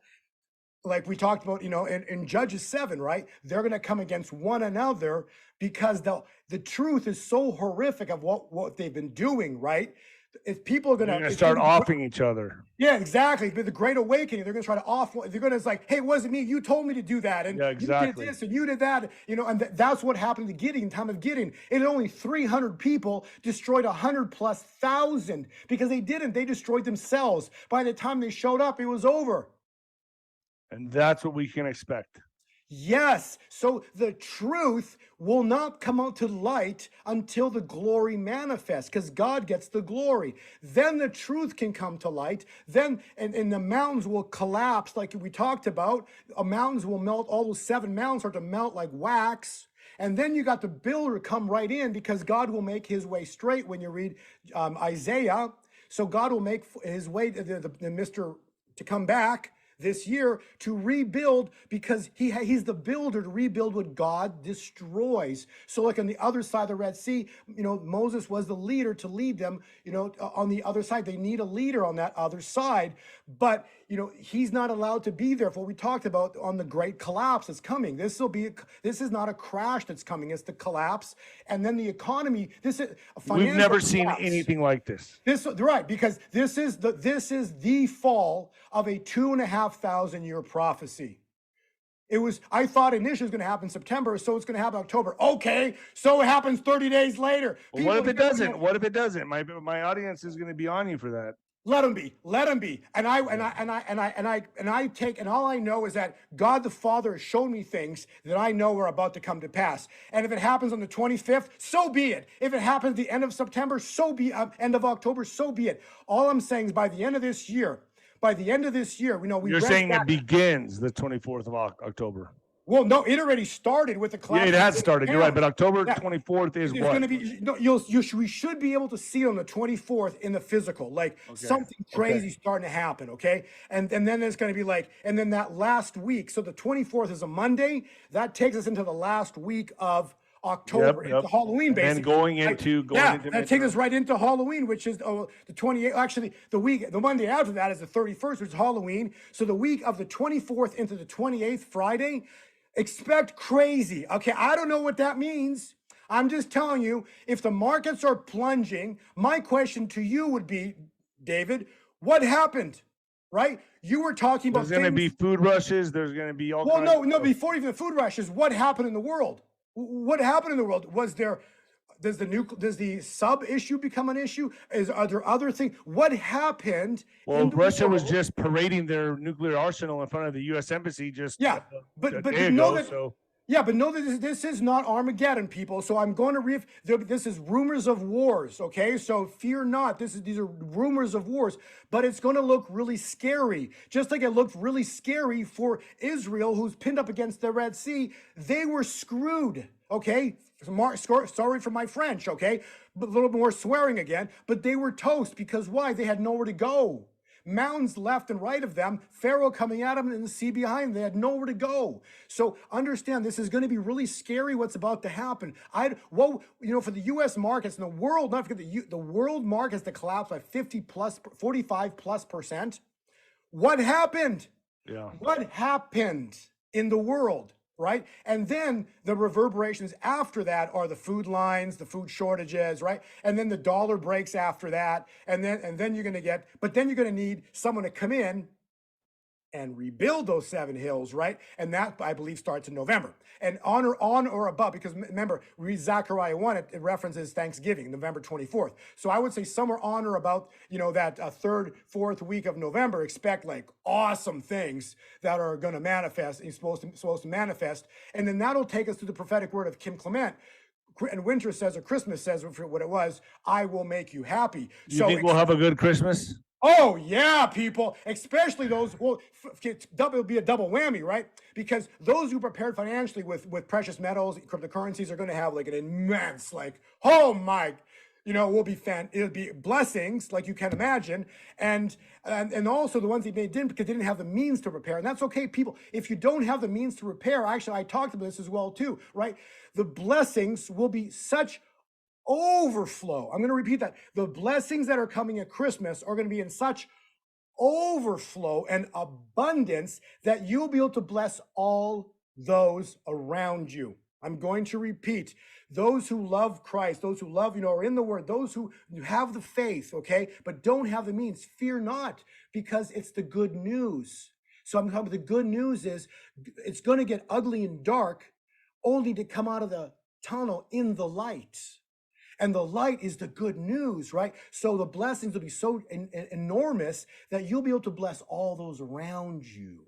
Like we talked about, in Judges 7, right? They're going to come against one another because the truth is so horrific of what they've been doing, right? If people are going to start offing each other. Yeah, exactly. But the Great Awakening, they're going to try to off. They're going to like, hey, it wasn't me. You told me to do that, and you did this, and you did that. And that's what happened to Gideon. Time of Gideon, it had only 300 people destroyed 100,000 because they didn't. They destroyed themselves. By the time they showed up, it was over. And that's what we can expect. Yes. So the truth will not come out to light until the glory manifests, because God gets the glory. Then the truth can come to light. Then, and the mountains will collapse, like we talked about. Mountains will melt. All those 7 mountains start to melt like wax. And then you got the builder come right in, because God will make his way straight when you read Isaiah. So God will make his way, the Mr. to come back this year to rebuild, because he's the builder to rebuild what God destroys. So like on the other side of the Red Sea, Moses was the leader to lead them, on the other side. They need a leader on that other side, but he's not allowed to be there for what we talked about on the great collapse that's coming. This is not a crash that's coming, it's the collapse. And then the economy, this is a financial We've never seen collapse. anything like this. Right, because this is the fall of a 2,500 year prophecy. I thought initially it was going to happen September, so it's going to happen October. Okay, so it happens 30 days later. Well, what if it doesn't? What if it doesn't? My audience is going to be on you for that. Let him be. And all I know is that God the Father has shown me things that I know are about to come to pass. And if it happens on the 25th, so be it. If it happens at the end of September, end of October, so be it. All I'm saying is by the end of this year, You're saying it begins the 24th of October. Well, no, it already started with the collapse. Yeah, it has started. You're right, but October 24th is what? Going to be we should be able to see it on the 24th in the physical, like something crazy starting to happen. Okay, and then there's going to be and then that last week. So the 24th is a Monday. That takes us into the last week of October, into Halloween, basically. And going into that takes us right into Halloween, which is the 28th. Actually, the Monday after that is the 31st, which is Halloween. So the week of the 24th into the 28th, Friday. Expect crazy. Okay, I don't know what that means. I'm just telling you, if the markets are plunging, my question to you would be, David, what happened? Right? You were talking about there's going to be food rushes. There's going to be all kinds of stuff. Before even the food rushes, what happened in the world? What happened in the world? Does the sub issue become an issue? Are there other things? What happened? Well, Russia was just parading their nuclear arsenal in front of the U.S. embassy but know that this is not Armageddon, people. So I'm going to this is rumors of wars. Okay, so fear not. These are rumors of wars, but it's going to look really scary, just like it looked really scary for Israel, who's pinned up against the Red Sea. They were screwed. Okay. Sorry for my French, okay? But a little more swearing again. But they were toast, because why? They had nowhere to go. Mountains left and right of them, Pharaoh coming at them, and the sea behind them. They had nowhere to go. So understand, this is going to be really scary what's about to happen. For the U.S. markets and the world, not forget the world markets that collapsed by 45+%. What happened? Yeah. What happened in the world? Right? And then the reverberations after that are the food lines, the food shortages, right? And then the dollar breaks after that. And then you're going to need someone to come in and rebuild those 7 hills, right? And that, I believe, starts in November. And on or above, because remember, read Zechariah 1, it references Thanksgiving, November 24th. So I would say somewhere on or about, that 3rd, 4th week of November, expect awesome things that are going to manifest, supposed to manifest. And then that'll take us to the prophetic word of Kim Clement. And winter says, or Christmas says, for what it was, I will make you happy. You think we'll have a good Christmas? Oh, yeah, people, especially those, it'll be a double whammy, right? Because those who prepared financially with precious metals, cryptocurrencies, are going to have an immense, it'll be blessings, like you can imagine. And also the ones they didn't, because they didn't have the means to repair. And that's okay, people. If you don't have the means to repair, actually, I talked about this as well, too, right? The blessings will be such overflow. I'm going to repeat that. The blessings that are coming at Christmas are going to be in such overflow and abundance that you'll be able to bless all those around you. I'm going to repeat. Those who love Christ, those who love, are in the Word, those who have the faith, okay, but don't have the means, fear not, because it's the good news. So I'm talking about the good news is it's going to get ugly and dark, only to come out of the tunnel in the light. And the light is the good news, right? So the blessings will be so enormous that you'll be able to bless all those around you.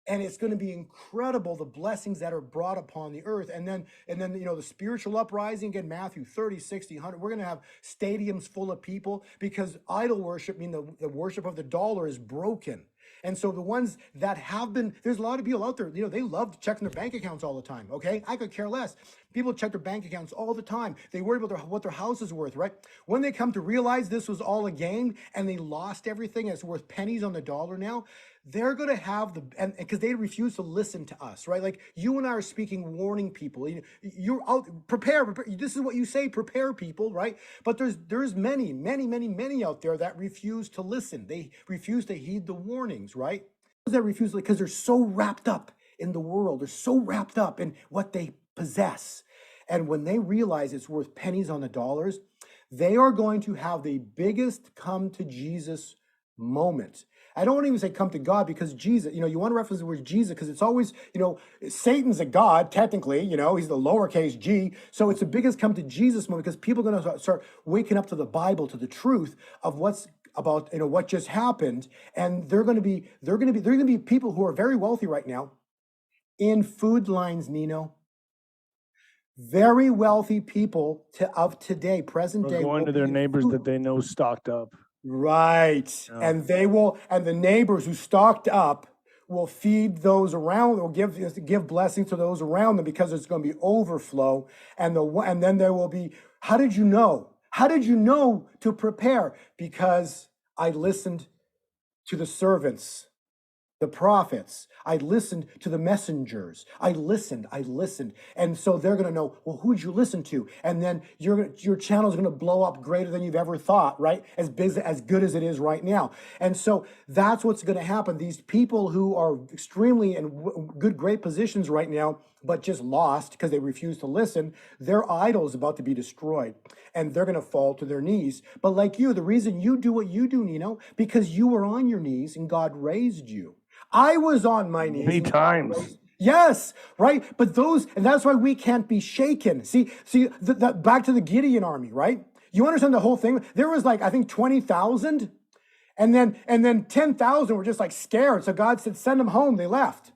And it's going to be incredible, the blessings that are brought upon the earth. And then, the spiritual uprising, again, Matthew 30, 60, 100, we're going to have stadiums full of people, because idol worship, the worship of the dollar, is broken. And so the ones that have been, there's a lot of people out there, they love checking their bank accounts all the time, okay? I could care less. People check their bank accounts all the time. They worry about what their house is worth, right? When they come to realize this was all a game and they lost everything and it's worth pennies on the dollar now, they're going to have and because they refuse to listen to us, right? Like you and I are speaking, warning people. You're out, prepare. This is what you say, prepare people, right? But there's many out there that refuse to listen. They refuse to heed the warnings, right? That refuse, because they're so wrapped up in the world. They're so wrapped up in what they possess. And when they realize it's worth pennies on the dollars, they are going to have the biggest come to Jesus moment. I don't want to even say come to God, because Jesus, you want to reference the word Jesus because it's always, Satan's a God, technically, he's the lowercase g. So it's the biggest come to Jesus moment, because people are going to start waking up to the Bible, to the truth of what's about, what just happened. And they're going to be people who are very wealthy right now in food lines, Nino. Very wealthy people of today, present day, going to their neighbors that they know stocked up. Right. Yeah. And the neighbors who stocked up will feed those around, will give blessings to those around them, because it's going to be overflow. And then there will be, how did you know? How did you know to prepare? Because I listened to the servants, the prophets. I listened to the messengers. I listened. And so they're going to know, well, who'd you listen to? And then your channel is going to blow up greater than you've ever thought, right? As good as it is right now. And so that's what's going to happen. These people who are extremely in great positions right now, but just lost because they refuse to listen, their idol is about to be destroyed. And they're going to fall to their knees. But like you, the reason you do what you do, Nino, because you were on your knees and God raised you. I was on my knees many times. Yes, right. But and that's why we can't be shaken. See, back to the Gideon army, right? You understand the whole thing? There was I think 20,000, and then 10,000 were just scared. So God said, send them home. They left.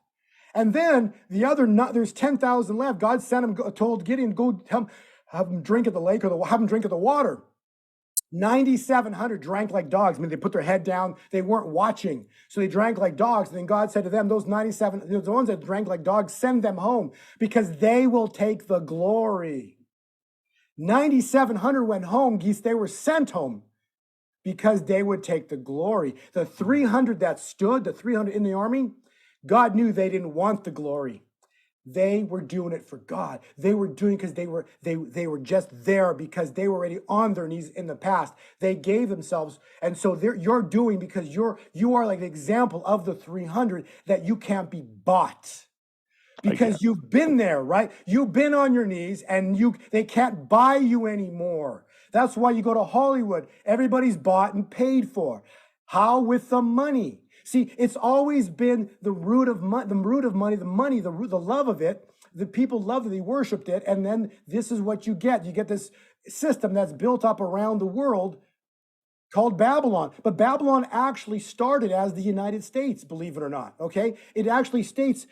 And then there's 10,000 left. God told Gideon, go have them drink at the lake, or have them drink at the water. 9,700 drank like dogs. They put their head down. They weren't watching. So they drank like dogs. And then God said to them, those 97, the ones that drank like dogs, send them home, because they will take the glory. 9,700 went home. They were sent home because they would take the glory. The 300 that stood, the 300 in the army, God knew they didn't want the glory. They were doing it for God. They were doing because they were just there because they were already on their knees in the past. They gave themselves, and so you're doing because you are like the example of the 300 that you can't be bought. Because you've been there, right? You've been on your knees, and they can't buy you anymore. That's why you go to Hollywood. Everybody's bought and paid for. How? With the money. See, it's always been the root of money, the love of it. The people loved it, they worshiped it, and then this is what you get. You get this system that's built up around the world called Babylon. But Babylon actually started as the United States, believe it or not, okay? It actually states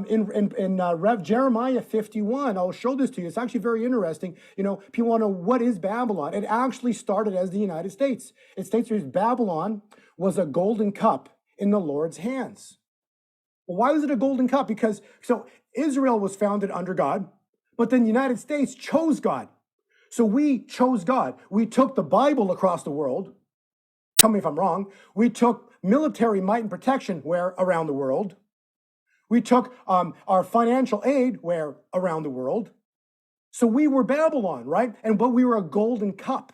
in Jeremiah 51, I'll show this to you. It's actually very interesting. People want to know, what is Babylon? It actually started as the United States. It states that Babylon was a golden cup in the Lord's hands. Well, why was it a golden cup? Because Israel was founded under God, but then the United States chose God. So we chose God. We took the Bible across the world. Tell me if I'm wrong. We took military might and protection around the world. We took our financial aid around the world. So we were Babylon, right? But we were a golden cup.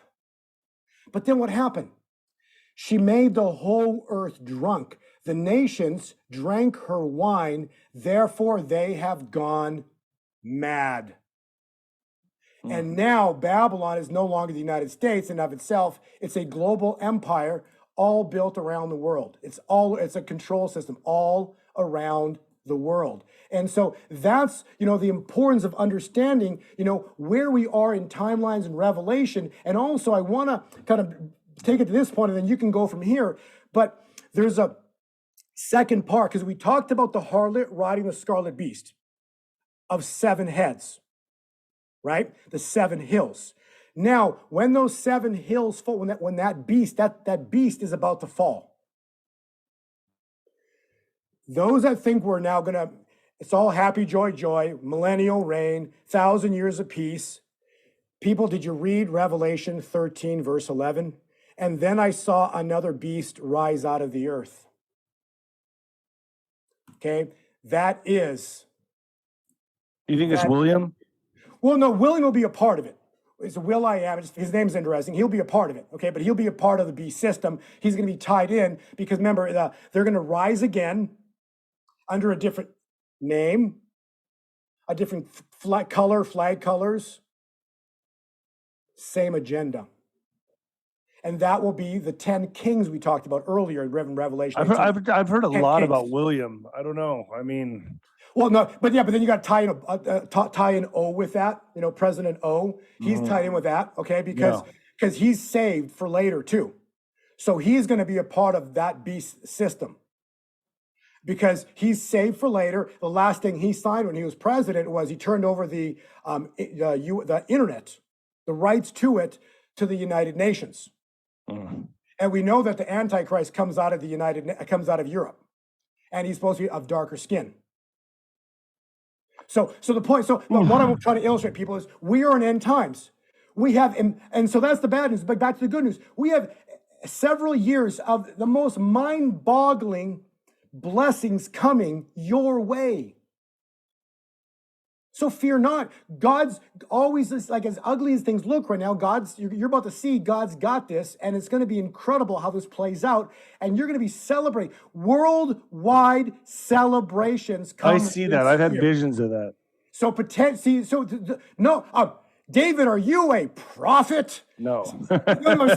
But then what happened? She made the whole earth drunk. The nations drank her wine, therefore they have gone mad. And now Babylon is no longer the United States in of itself. It's a global empire all built around the world. It's a control system all around the world. And so that's, the importance of understanding, where we are in timelines and Revelation. And also I want to kind of take it to this point, and then you can go from here. But there's Second part, because we talked about the harlot riding the scarlet beast of 7 heads, right? The 7 hills. Now, when those 7 hills fall, when that beast is about to fall. Those that think we're now gonna, it's all happy, joy, joy, millennial reign, 1,000 years of peace. People, did you read Revelation 13, verse 11? And then I saw another beast rise out of the earth. Okay, that is. You think it's William? Well, no, William will be a part of it. It's Will I Am. His name's interesting. He'll be a part of it, okay? But he'll be a part of the beast system. He's going to be tied in because remember, they're going to rise again under a different name, a different flag colors, same agenda. And that will be the 10 kings we talked about earlier in Revelation. I've heard a lot about William. I don't know. I mean, well, no, but then you got to tie in O with that. You know, President O. He's tied in with that, okay? Because he's saved for later too. So he's going to be a part of that beast system. Because he's saved for later. The last thing he signed when he was president was he turned over the internet, the rights to it, to the United Nations. And we know that the Antichrist comes out of Europe, and he's supposed to be of darker skin. So the point. So what I'm trying to illustrate, people, is we are in end times. We have, and so that's the bad news. But back to the good news, we have several years of the most mind-boggling blessings coming your way. So fear not. God's always, like, as ugly as things look right now, you're about to see God's got this, and it's going to be incredible how this plays out, and you're going to be celebrating worldwide celebrations. I see that. I've had visions of that. So David, are you a prophet? No. No,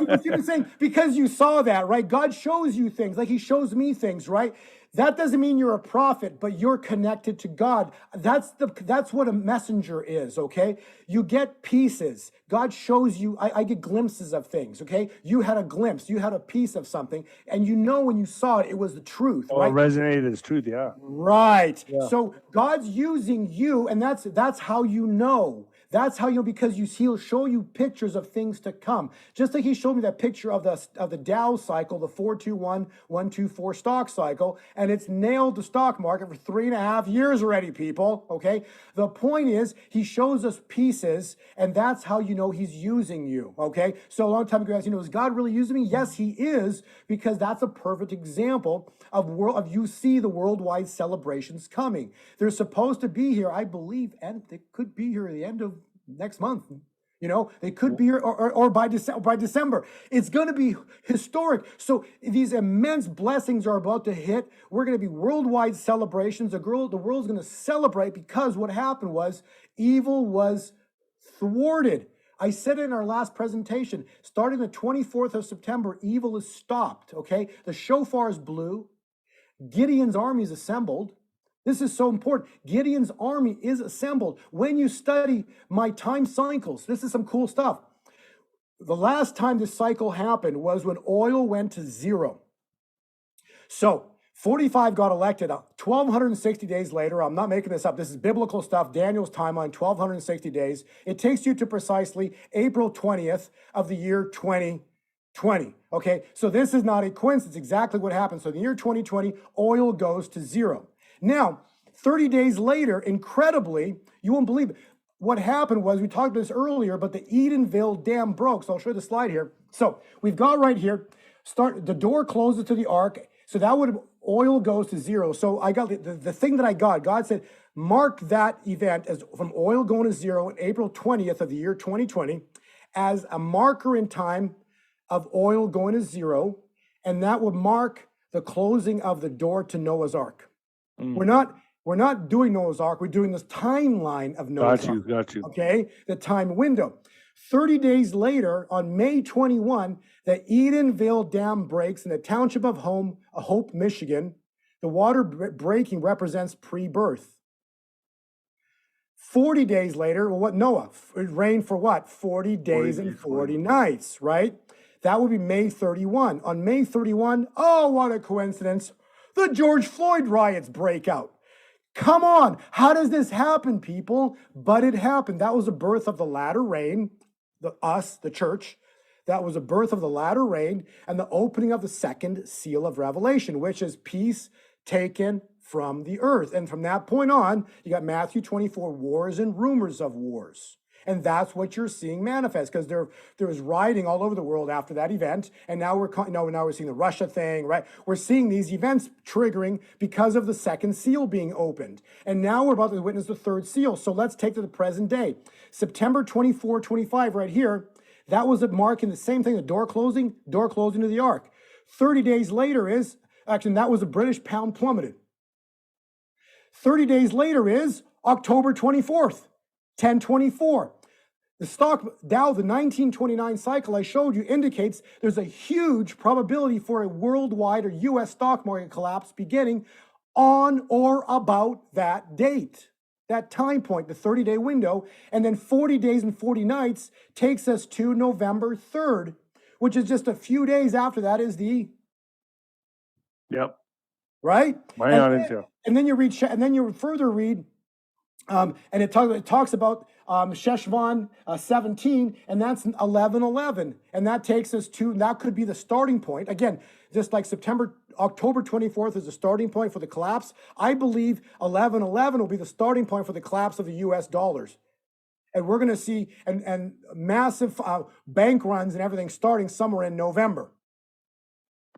saying, because you saw that, right? God shows you things, like he shows me things, right? That doesn't mean you're a prophet, but you're connected to God. That's what a messenger is, okay? You get pieces. God shows you, I get glimpses of things, okay? You had a glimpse, you had a piece of something, and you know when you saw it, it was the truth, right? It resonated as truth, yeah. Right. Yeah. So God's using you, and that's how you know. That's how you know, because he'll show you pictures of things to come. Just like he showed me that picture of the Dow cycle, the 421-124 stock cycle, and it's nailed the stock market for 3.5 years already, people, okay? The point is, he shows us pieces, and that's how you know he's using you, okay? So a long time ago, as you know, is God really using me? Yes, he is, because that's a perfect example of you see the worldwide celebrations coming. They're supposed to be here, I believe, and they could be here at the end of next month. You know, they could be here or by December. It's going to be historic. So these immense blessings are about to hit. We're going to be worldwide celebrations. The world's going to celebrate because what happened was evil was thwarted. I said it in our last presentation, starting the 24th of September, evil is stopped, okay? The shofars blew. Gideon's army is assembled. This is so important. Gideon's army is assembled. When you study my time cycles, this is some cool stuff. The last time this cycle happened was when oil went to 0. So 45 got elected. 1,260 days later, I'm not making this up. This is biblical stuff. Daniel's timeline, 1,260 days. It takes you to precisely April 20th of the year 2020. Okay, so this is not a coincidence. Exactly what happened. So in the year 2020, oil goes to 0. Now, 30 days later, incredibly, you won't believe it. What happened was, we talked about this earlier, but the Edenville Dam broke. So I'll show you the slide here. So we've got right here, the door closes to the ark. So that oil goes to 0. So I got the thing that I got. God said, mark that event as from oil going to 0 on April 20th of the year 2020 as a marker in time of oil going to 0. And that would mark the closing of the door to Noah's Ark. We're not doing Noah's Ark. We're doing this timeline of Noah's Ark. Got you. Okay, the time window. 30 days later, on May 21, the Edenville Dam breaks in the township of Hope, Michigan. The water breaking represents pre-birth. 40 days later, well, what Noah? It rained for what? 40 days and 40 nights, right? That would be May 31. On May 31, oh, what a coincidence. The George Floyd riots break out. Come on, how does this happen, people? But it happened. That was the birth of the latter rain, the church. That was the birth of the latter rain and the opening of the second seal of Revelation, which is peace taken from the earth. And from that point on, you got Matthew 24, wars and rumors of wars. And that's what you're seeing manifest, because there was rioting all over the world after that event. And now we're seeing the Russia thing, right? We're seeing these events triggering because of the second seal being opened. And now we're about to witness the third seal. So let's take to the present day. September 24, 25, right here. That was a mark in the same thing, the door closing to the ark. 30 days later is, actually, that was the British pound plummeted. 30 days later is October 24th, 1024. The stock Dow, the 1929 cycle I showed you indicates there's a huge probability for a worldwide or U.S. stock market collapse beginning on or about that date, that time point, the 30-day window. And then 40 days and 40 nights takes us to November 3rd, which is just a few days after that is the... Yep. Right? And then you read, and then you further read, and it talks about Sheshvan 17, and that's 11:11, and that takes us to, and that could be the starting point. Again, just like October 24th is the starting point for the collapse. I believe 11:11 will be the starting point for the collapse of the U.S. dollars. And we're going to see and massive bank runs and everything starting somewhere in November.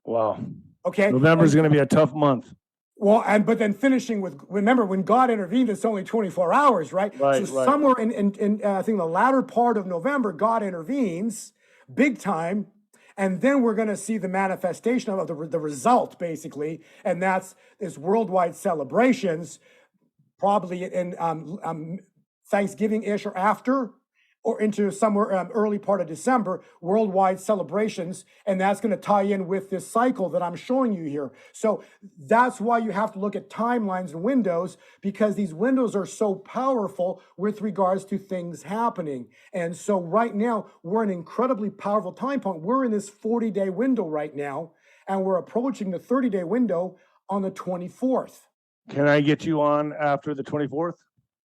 Wow. Okay. November is going to be a tough month. Well, but then finishing with, remember, when God intervened, it's only 24 hours, right? Right. Somewhere in I think the latter part of November, God intervenes big time, and then we're going to see the manifestation of the result, basically, and that's worldwide celebrations, probably in Thanksgiving-ish or after, or into somewhere early part of December, worldwide celebrations, and that's going to tie in with this cycle that I'm showing you here. So that's why you have to look at timelines and windows, because these windows are so powerful with regards to things happening. And so right now, we're an incredibly powerful time point. We're in this 40-day window right now, and we're approaching the 30-day window on the 24th. Can I get you on after the 24th?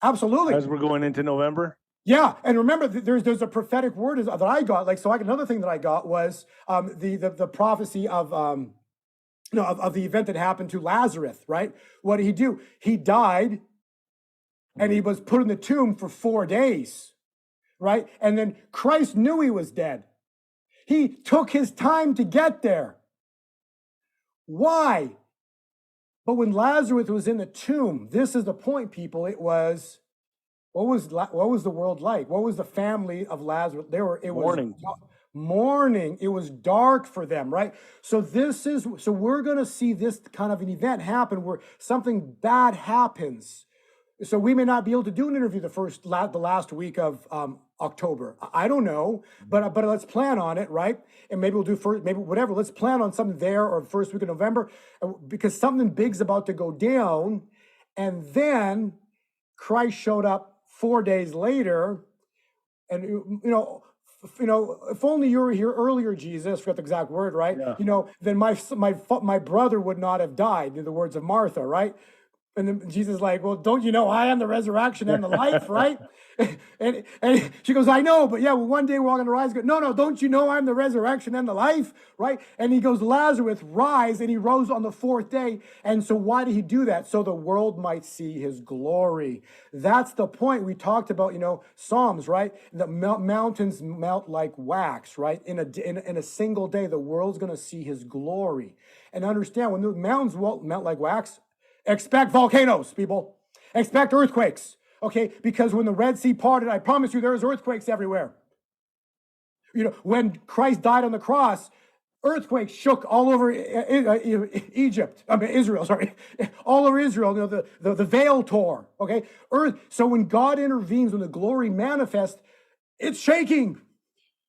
Absolutely. As we're going into November? Yeah, and remember, there's a prophetic word that I got. Another thing that I got was the prophecy of the event that happened to Lazarus. Right? What did he do? He died, and he was put in the tomb for 4 days. Right? And then Christ knew he was dead. He took his time to get there. Why? But when Lazarus was in the tomb, this is the point, people. It was. What was the world like? What was the family of Lazarus? Mourning. It was dark for them, right? So we're going to see this kind of an event happen where something bad happens. So we may not be able to do an interview the last week of October. I don't know, but let's plan on it, right? And maybe we'll do maybe whatever. Let's plan on something there or first week of November, because something big's about to go down, and then Christ showed up 4 days later, and if only you were here earlier, Jesus, forgot the exact word, right? Yeah. Then my brother would not have died, in the words of Martha, right? And then Jesus is like, well, don't you know I am the resurrection and the life, right? And she goes, I know, but yeah, well, one day we're all going to rise. No, don't you know I'm the resurrection and the life, right? And he goes, Lazarus, rise, and he rose on the 4th day. And so why did he do that? So the world might see his glory. That's the point. We talked about, Psalms, right? The mountains melt like wax, right? In a single day, the world's going to see his glory. And understand, when the mountains melt like wax, expect volcanoes, people. Expect earthquakes. Okay, because when the Red Sea parted, I promise you, there's earthquakes everywhere. When Christ died on the cross, earthquakes shook all over Israel, sorry, all over Israel. The veil tore. Okay, so when God intervenes, when the glory manifests, it's shaking.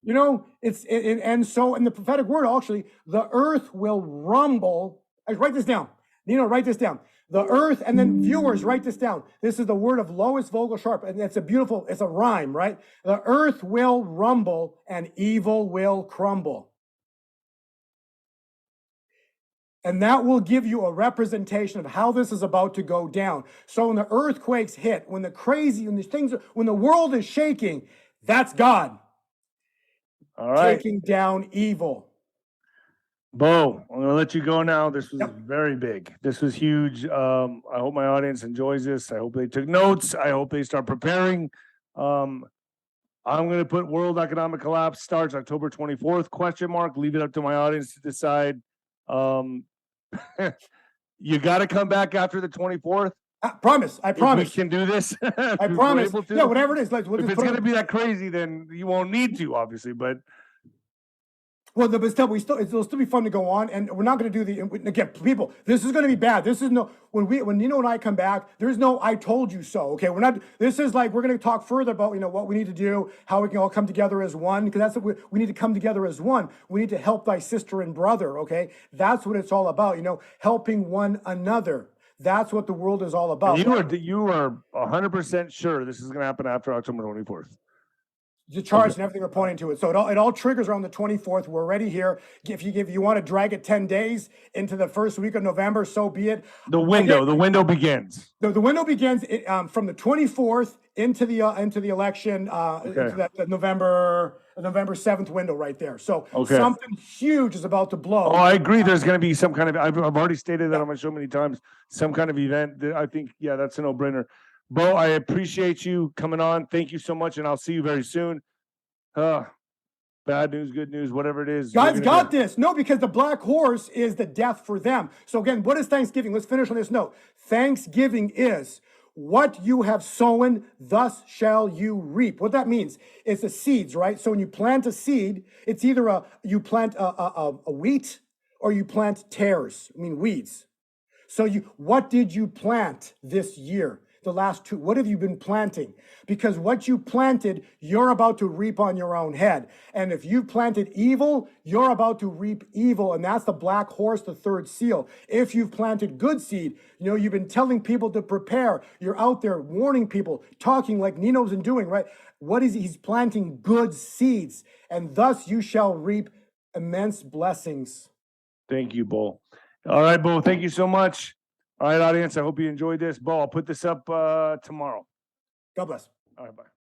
And so in the prophetic word, actually, the earth will rumble. Write this down. Nino, write this down. The earth, and then viewers, write this down. This is the word of Lois Vogel-Sharp, and it's a rhyme, right? The earth will rumble and evil will crumble. And that will give you a representation of how this is about to go down. So when the earthquakes hit, when the world is shaking, that's God All right. taking down evil. Bo, I'm gonna let you go now. This was Yep. very big. This was huge. I hope my audience enjoys this. I hope they took notes. I hope they start preparing. I'm gonna put World Economic Collapse starts October 24th, question mark. Leave it up to my audience to decide. You got to come back after the 24th. I promise. If we can do this. I promise. Yeah, whatever it is. Like, if it's gonna be that crazy, then you won't need to, obviously. But well, it'll still be fun to go on, and we're not going to do again, people. This is going to be bad. This is no when Nino and I come back. There's no "I told you so." Okay, we're not. This is like we're going to talk further about what we need to do, how we can all come together as one, because that's what we need to come together as one. We need to help thy sister and brother. Okay, that's what it's all about. Helping one another. That's what the world is all about. You are 100% sure this is going to happen after October 24th. The charge and everything we're pointing to it. So it all triggers around the 24th. We're already here. If you want to drag it 10 days into the first week of November, so be it. The window begins. The window begins from the 24th into the election, into that November 7th window right there. So something huge is about to blow. Oh, I agree. There's going to be some kind of, I've already stated that on my show many times, some kind of event. I think, that's a no-brainer. Bo, I appreciate you coming on. Thank you so much, and I'll see you very soon. Bad news, good news, whatever it is. God's got this. No, because the black horse is the death for them. So again, what is Thanksgiving? Let's finish on this note. Thanksgiving is what you have sown, thus shall you reap. What that means is the seeds, right? So when you plant a seed, it's either you plant a wheat or you plant tares, weeds. So what did you plant this year? The last two, what have you been planting? Because what you planted, you're about to reap on your own head. And if you planted evil, you're about to reap evil. And that's the black horse, the third seal. If you've planted good seed, you've been telling people to prepare. You're out there warning people, talking like Nino's been doing, right? He's planting good seeds. And thus you shall reap immense blessings. Thank you, Bo. All right, Bo, thank you so much. All right, audience, I hope you enjoyed this. Bo, I'll put this up tomorrow. God bless. All right, bye.